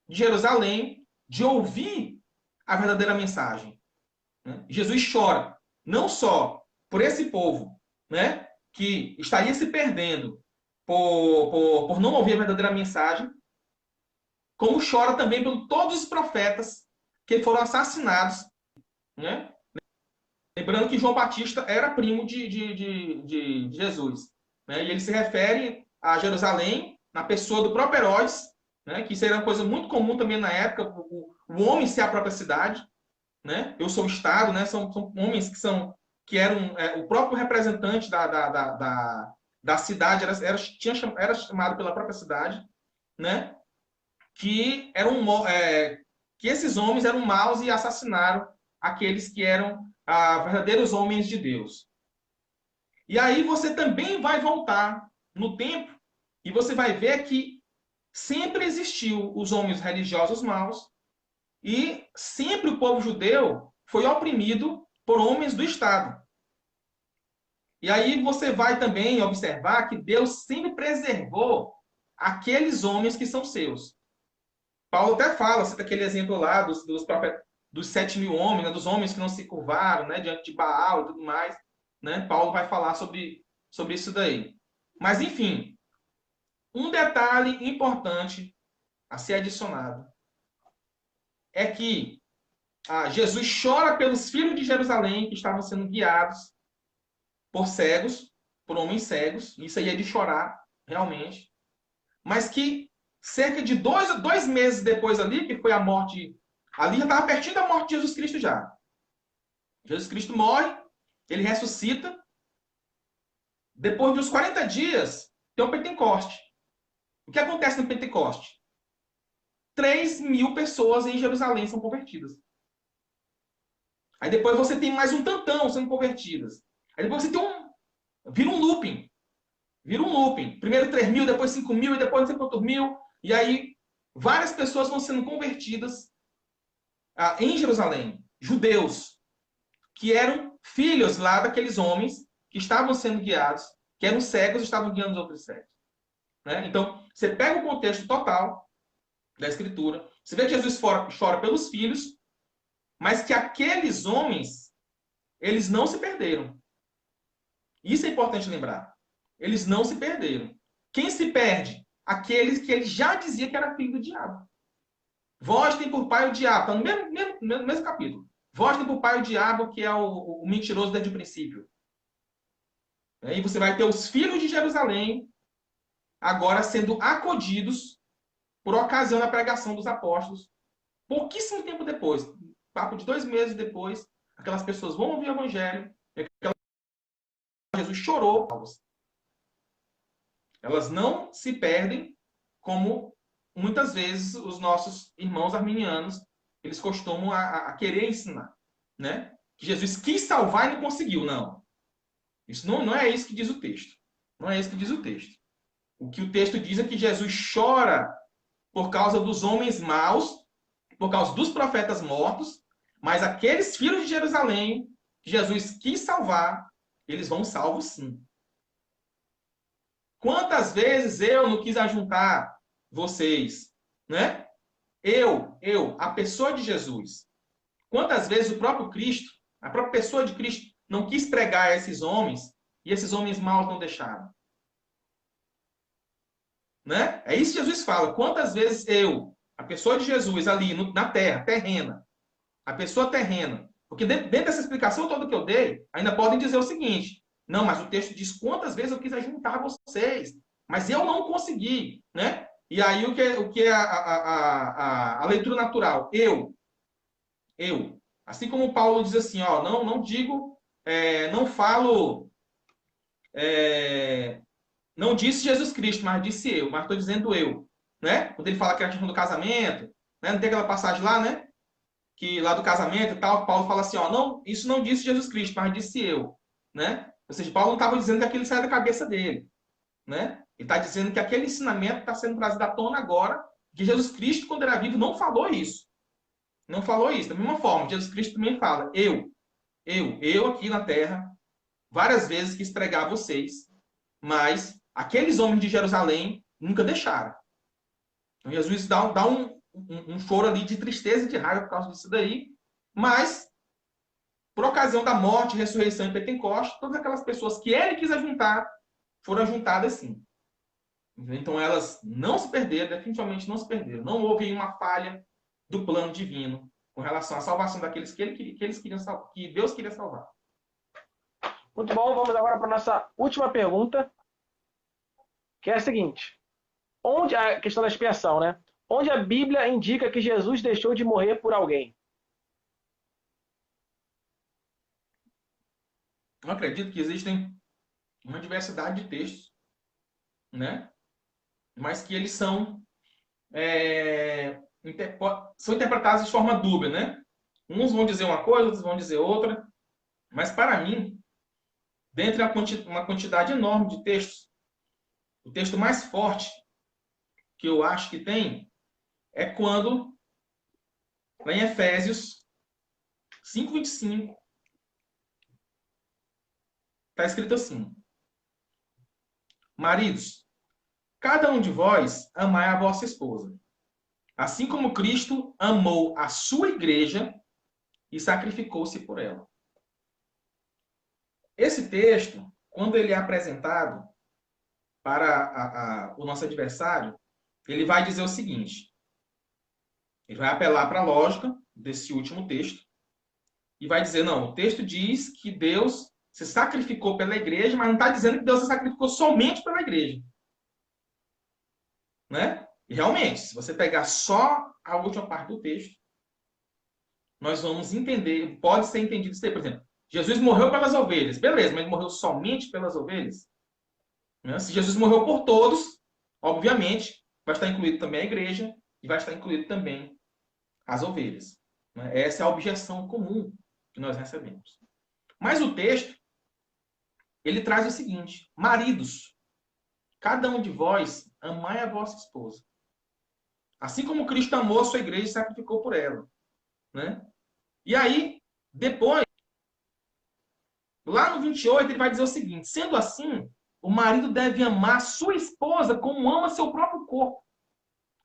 de Jerusalém de ouvir a verdadeira mensagem. Né? Jesus chora não só por esse povo, né, que estaria se perdendo por não ouvir a verdadeira mensagem, como chora também por todos os profetas que foram assassinados, né? Lembrando que João Batista era primo de Jesus. Né? E ele se refere a Jerusalém na pessoa do próprio Herodes, né? Que isso era uma coisa muito comum também na época, o homem ser a própria cidade. Né? Eu sou o Estado, né? São homens que eram o próprio representante da cidade, era chamado pela própria cidade, né? Que esses homens eram maus e assassinaram aqueles que eram verdadeiros homens de Deus. E aí você também vai voltar no tempo e você vai ver que sempre existiu os homens religiosos maus e sempre o povo judeu foi oprimido por homens do Estado. E aí você vai também observar que Deus sempre preservou aqueles homens que são seus. Paulo até fala, cita aquele exemplo lá dos 7.000 homens, né, dos homens que não se curvaram, né, diante de Baal e tudo mais. Né? Paulo vai falar sobre isso daí. Mas, enfim, um detalhe importante a ser adicionado é que Jesus chora pelos filhos de Jerusalém que estavam sendo guiados por cegos, por homens cegos. Isso aí é de chorar, realmente. Mas que cerca de dois meses depois ali, que foi a morte, ali já estava pertinho da morte de Jesus Cristo já. Jesus Cristo morre, ele ressuscita. Depois de uns 40 dias, tem o Pentecoste. O que acontece no Pentecoste? 3.000 pessoas em Jerusalém são convertidas. Aí depois você tem mais um tantão sendo convertidas. Aí depois você tem vira um looping. Vira um looping. Primeiro 3.000, depois 5.000, e depois não sei quantos mil. E aí várias pessoas vão sendo convertidas em Jerusalém. Judeus, que eram filhos lá daqueles homens que estavam sendo guiados, que eram cegos e estavam guiando os outros cegos. Né? Então, você pega o contexto total da Escritura, você vê que Jesus chora pelos filhos, mas que aqueles homens, eles não se perderam. Isso é importante lembrar. Eles não se perderam. Quem se perde? Aqueles que ele já dizia que era filho do diabo. Vós tem por pai o diabo. Está no mesmo capítulo. Vós tem por pai o diabo, que é o mentiroso desde o princípio. E você vai ter os filhos de Jerusalém agora sendo acodidos por ocasião da pregação dos apóstolos. Pouquíssimo tempo depois, papo de 2 meses depois, aquelas pessoas vão ouvir o evangelho, Jesus chorou. Elas não se perdem como muitas vezes os nossos irmãos arminianos eles costumam a querer ensinar, né? Que Jesus quis salvar e não conseguiu, não. Isso não é isso que diz o texto. Não é isso que diz o texto. O que o texto diz é que Jesus chora por causa dos homens maus, por causa dos profetas mortos, mas aqueles filhos de Jerusalém que Jesus quis salvar, eles vão salvos sim. Quantas vezes eu não quis ajuntar vocês, né? A pessoa de Jesus. Quantas vezes o próprio Cristo, a própria pessoa de Cristo, não quis pregar a esses homens e esses homens maus não deixaram? Né? É isso que Jesus fala. Quantas vezes a pessoa de Jesus ali na terra, terrena, a pessoa terrena, porque dentro dessa explicação toda que eu dei, ainda podem dizer o seguinte: não, mas o texto diz quantas vezes eu quis juntar vocês, mas eu não consegui, né? E aí o que é a leitura natural? Eu. Assim como Paulo diz assim, ó, não digo, não falo, não disse Jesus Cristo, mas disse eu, mas estou dizendo eu. né? Quando ele fala que é a questão do casamento, né? Não tem aquela passagem lá, né? Que lá do casamento e tal, Paulo fala assim, ó, não, isso não disse Jesus Cristo, mas disse eu, né? Ou seja, Paulo não estava dizendo que aquilo sai da cabeça dele, né? Ele está dizendo que aquele ensinamento está sendo trazido à tona agora, que Jesus Cristo, quando era vivo, não falou isso. Não falou isso. Da mesma forma, Jesus Cristo também fala, eu aqui na terra, várias vezes quis pregar a vocês, mas aqueles homens de Jerusalém nunca deixaram. Então, Jesus dá um choro ali de tristeza e de raiva por causa disso daí, mas, por ocasião da morte, ressurreição e Pentecostes, todas aquelas pessoas que ele quis ajuntar, foram ajuntadas sim. Então, elas não se perderam, definitivamente não se perderam. Não houve uma falha do plano divino com relação à salvação daqueles que eles queriam salvar, que Deus queria salvar. Muito bom, vamos agora para a nossa última pergunta, que é a seguinte. Onde a questão da expiação, né? Onde a Bíblia indica que Jesus deixou de morrer por alguém? Eu acredito que existem uma diversidade de textos, né? Mas que eles são interpretados de forma dúbia, né? Uns vão dizer uma coisa, outros vão dizer outra. Mas, para mim, dentre uma quantidade enorme de textos, o texto mais forte que eu acho que tem é quando, lá em Efésios 5:25, está escrito assim: Maridos, cada um de vós amai a vossa esposa, assim como Cristo amou a sua igreja e sacrificou-se por ela. Esse texto, quando ele é apresentado para o nosso adversário, ele vai dizer o seguinte: ele vai apelar para a lógica desse último texto e vai dizer, não, o texto diz que Deus se sacrificou pela igreja, mas não está dizendo que Deus se sacrificou somente pela igreja. Né? E realmente, se você pegar só a última parte do texto, nós vamos entender, pode ser entendido isso aí. Por exemplo, Jesus morreu pelas ovelhas. Beleza, mas ele morreu somente pelas ovelhas? Né? Se Jesus morreu por todos, obviamente, vai estar incluído também a igreja e vai estar incluído também as ovelhas. Né? Essa é a objeção comum que nós recebemos. Mas o texto, ele traz o seguinte: maridos, cada um de vós amai a vossa esposa. Assim como Cristo amou a sua igreja e sacrificou por ela. Né? E aí, depois, lá no 28, ele vai dizer o seguinte: sendo assim, o marido deve amar sua esposa como ama seu próprio corpo.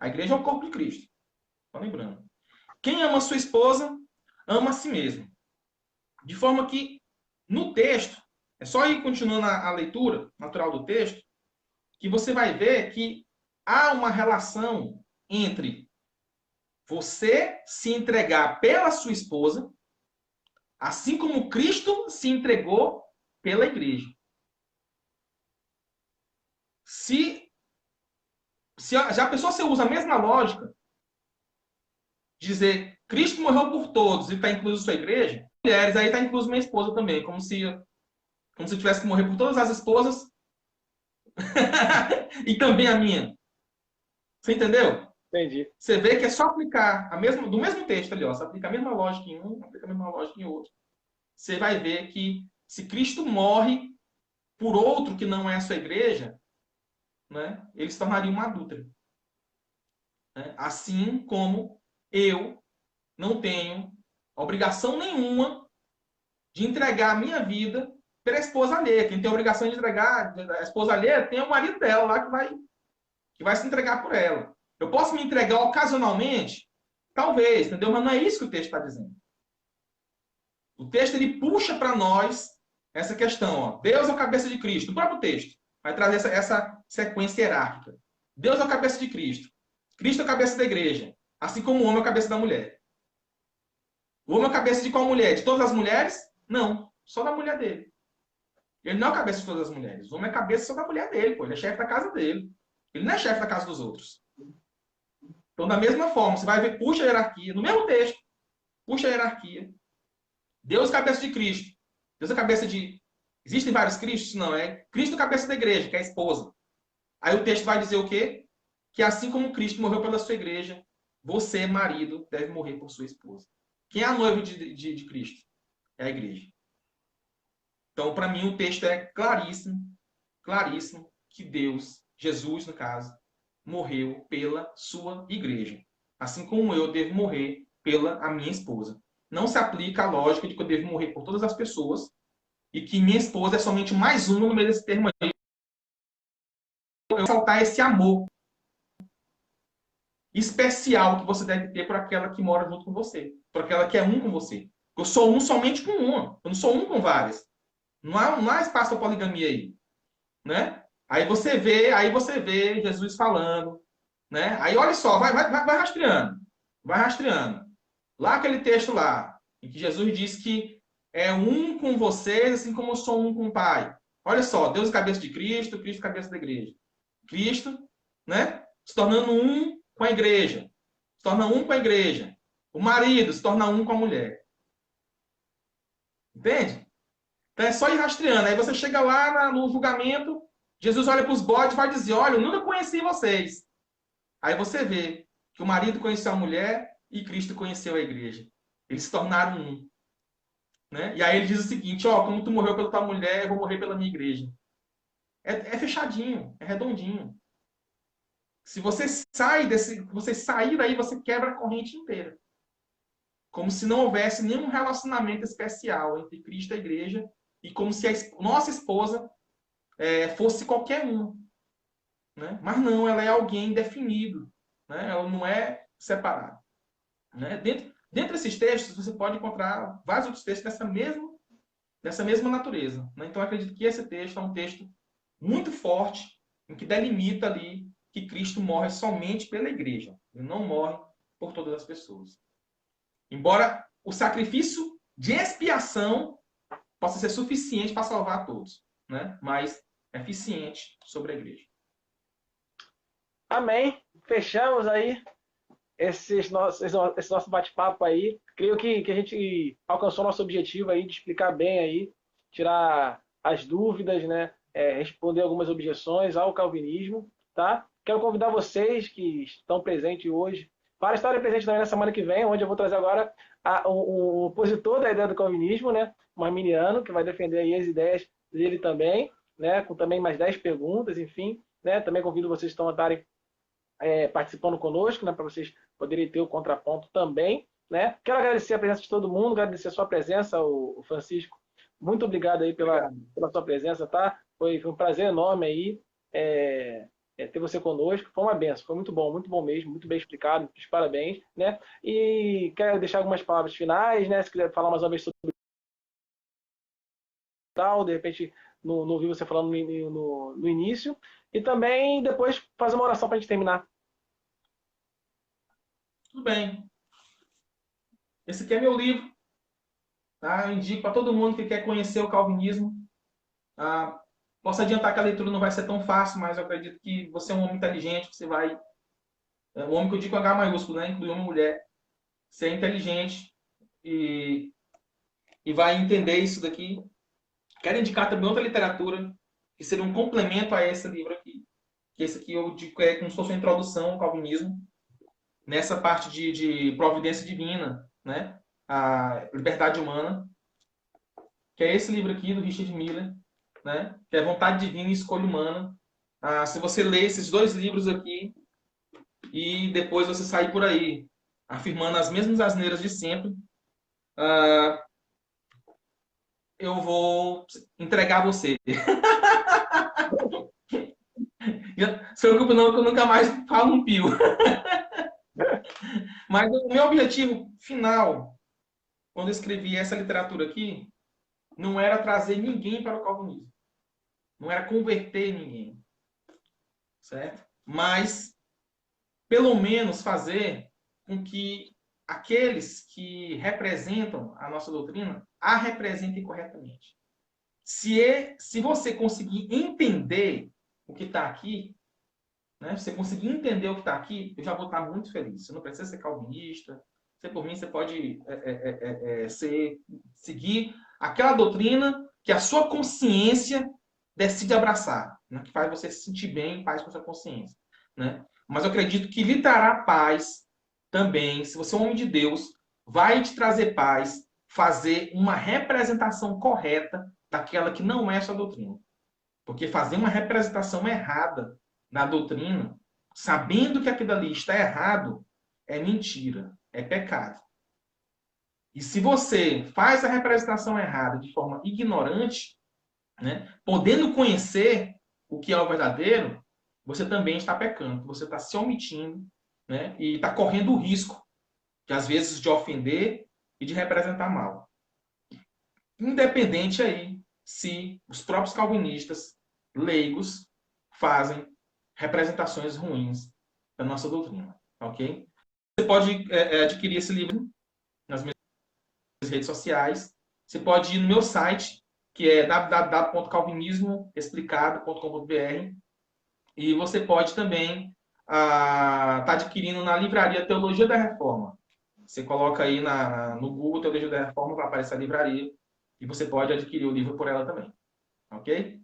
A igreja é o corpo de Cristo. Só lembrando. Quem ama sua esposa, ama a si mesmo. De forma que, no texto, é só ir continuando a leitura natural do texto, que você vai ver que há uma relação entre você se entregar pela sua esposa, assim como Cristo se entregou pela igreja. Se já a pessoa se usa a mesma lógica, dizer Cristo morreu por todos e está incluso sua igreja, mulheres, aí está incluso minha esposa também, como se tivesse que morrer por todas as esposas e também a minha. Você entendeu? Entendi. Você vê que é só aplicar do mesmo texto ali, ó, você aplica a mesma lógica em um, aplica a mesma lógica em outro. Você vai ver que se Cristo morre por outro que não é a sua igreja, né, ele se tornaria uma adúltera. Né? Assim como eu não tenho obrigação nenhuma de entregar a minha vida pela esposa alheia. Quem tem a obrigação de entregar a esposa alheia tem o marido dela lá que vai se entregar por ela. Eu posso me entregar ocasionalmente? Talvez, entendeu? Mas não é isso que o texto está dizendo. O texto ele puxa para nós essa questão. Ó. Deus é a cabeça de Cristo. O próprio texto vai trazer essa sequência hierárquica. Deus é a cabeça de Cristo. Cristo é a cabeça da igreja. Assim como o homem é a cabeça da mulher. O homem é a cabeça de qual mulher? De todas as mulheres? Não. Só da mulher dele. Ele não é a cabeça de todas as mulheres. O homem é a cabeça só da mulher dele. Pô. Ele é chefe da casa dele. Ele não é chefe da casa dos outros. Então, da mesma forma, você vai ver, puxa a hierarquia. No mesmo texto, puxa a hierarquia. Deus é a cabeça de Cristo. Deus é a cabeça de... Existem vários Cristos? Não, é Cristo é a cabeça da igreja, que é a esposa. Aí o texto vai dizer o quê? que assim como Cristo morreu pela sua igreja, você, marido, deve morrer por sua esposa. Quem é a noiva de Cristo? É a igreja. Então, para mim, o texto é claríssimo, claríssimo, que Deus, Jesus, no caso, morreu pela sua igreja. Assim como eu devo morrer pela a minha esposa. Não se aplica a lógica de que eu devo morrer por todas as pessoas e que minha esposa é somente mais uma no meio desse termo aí. Eu faltar esse amor especial que você deve ter por aquela que mora junto com você, por aquela que é um com você. Eu sou um somente com uma, eu não sou um com várias. Não há espaço para poligamia aí, né? Aí você vê Jesus falando, né? Aí olha só, vai rastreando, vai rastreando. Lá aquele texto lá, em que Jesus diz que é um com vocês, assim como eu sou um com o Pai. Olha só, Deus é cabeça de Cristo, Cristo é cabeça da igreja. Cristo, né? Se tornando um com a igreja. Se torna um com a igreja. O marido se torna um com a mulher. Entende? Então é só ir rastreando. Aí você chega lá no julgamento, Jesus olha para os bodes e vai dizer: olha, eu nunca conheci vocês. Aí você vê que o marido conheceu a mulher e Cristo conheceu a igreja. Eles se tornaram um. Né? E aí ele diz o seguinte: ó, como tu morreu pela tua mulher, eu vou morrer pela minha igreja. É fechadinho, é redondinho. Se você sair daí, você quebra a corrente inteira. Como se não houvesse nenhum relacionamento especial entre Cristo e a igreja, e como se a nossa esposa fosse qualquer um. Né? Mas não, ela é alguém definido. Né? Ela não é separada. Né? Dentro desses textos, você pode encontrar vários outros textos dessa mesma natureza. Né? Então, eu acredito que esse texto é um texto muito forte, em que delimita ali que Cristo morre somente pela igreja. Ele não morre por todas as pessoas. Embora o sacrifício de expiação possa ser suficiente para salvar todos, né? Mas é eficiente sobre a igreja. Amém. Fechamos aí esse nosso bate-papo aí. Creio que a gente alcançou nosso objetivo aí de explicar bem aí, tirar as dúvidas, né? Responder algumas objeções ao calvinismo, tá? Quero convidar vocês que estão presentes hoje para estarem presentes também na semana que vem, onde eu vou trazer agora um opositor da ideia do calvinismo, né? Um arminiano que vai defender aí as ideias dele também, né? Com também mais 10 perguntas, enfim, né? Também convido vocês a estarem participando conosco, né, para vocês poderem ter o contraponto também. Né? Quero agradecer a presença de todo mundo, agradecer a sua presença, o Francisco. Muito obrigado aí pela sua presença, tá? Foi um prazer enorme aí ter você conosco. Foi uma benção, foi muito bom mesmo, muito bem explicado, muitos parabéns. Né? E quero deixar algumas palavras finais, né? Se quiser falar mais uma vez sobre tal, de repente não ouvi você falando no início. E também depois fazer uma oração para a gente terminar. Tudo bem. Esse aqui é meu livro. Tá? Eu indico para todo mundo que quer conhecer o calvinismo. Ah, posso adiantar que a leitura não vai ser tão fácil, mas eu acredito que você é um homem inteligente, você vai... um homem que eu digo com H maiúsculo, né? Incluir uma mulher. Ser inteligente e vai entender isso daqui. Quero indicar também outra literatura que seria um complemento a esse livro aqui. Que esse aqui eu digo como se fosse uma introdução ao calvinismo. Nessa parte de providência divina, né? A liberdade humana. Que é esse livro aqui do Richard Miller, né? Que é Vontade Divina e Escolha Humana. Se você ler esses dois livros aqui e depois você sair por aí afirmando as mesmas asneiras de sempre, eu vou entregar você. Se preocupe não, que eu nunca mais falo um pio. Mas o meu objetivo final, quando eu escrevi essa literatura aqui, não era trazer ninguém para o calvinismo. Não era converter ninguém. Certo? Mas, pelo menos, fazer com que aqueles que representam a nossa doutrina a representem corretamente. Se você conseguir entender o que está aqui, né? Se você conseguir entender o que está aqui, eu já vou estar muito feliz. Você não precisa ser calvinista. Você, por mim, você pode seguir aquela doutrina que a sua consciência decide abraçar, né? Que faz você se sentir bem em paz com a sua consciência. Né? mas eu acredito que lhe trará paz também, se você é um homem de Deus, vai te trazer paz, fazer uma representação correta daquela que não é sua doutrina. Porque fazer uma representação errada na doutrina, sabendo que aquilo ali está errado, é mentira, é pecado. E se você faz a representação errada de forma ignorante, né, podendo conhecer o que é o verdadeiro, você também está pecando, você está se omitindo, né, e está correndo o risco, de, às vezes, de ofender e de representar mal. Independente aí se os próprios calvinistas leigos fazem representações ruins da nossa doutrina, ok? Você pode adquirir esse livro nas minhas redes sociais. Você pode ir no meu site, que é www.calvinismoexplicado.com.br, e você pode também estar adquirindo na livraria Teologia da Reforma. Você coloca aí no Google Teologia da Reforma, vai aparecer a livraria, e você pode adquirir o livro por ela também. Ok?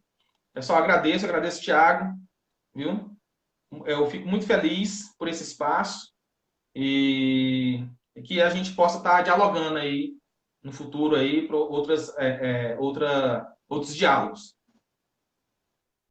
Pessoal, agradeço, Thiago, viu? Eu fico muito feliz por esse espaço e que a gente possa estar dialogando aí no futuro aí para outros diálogos.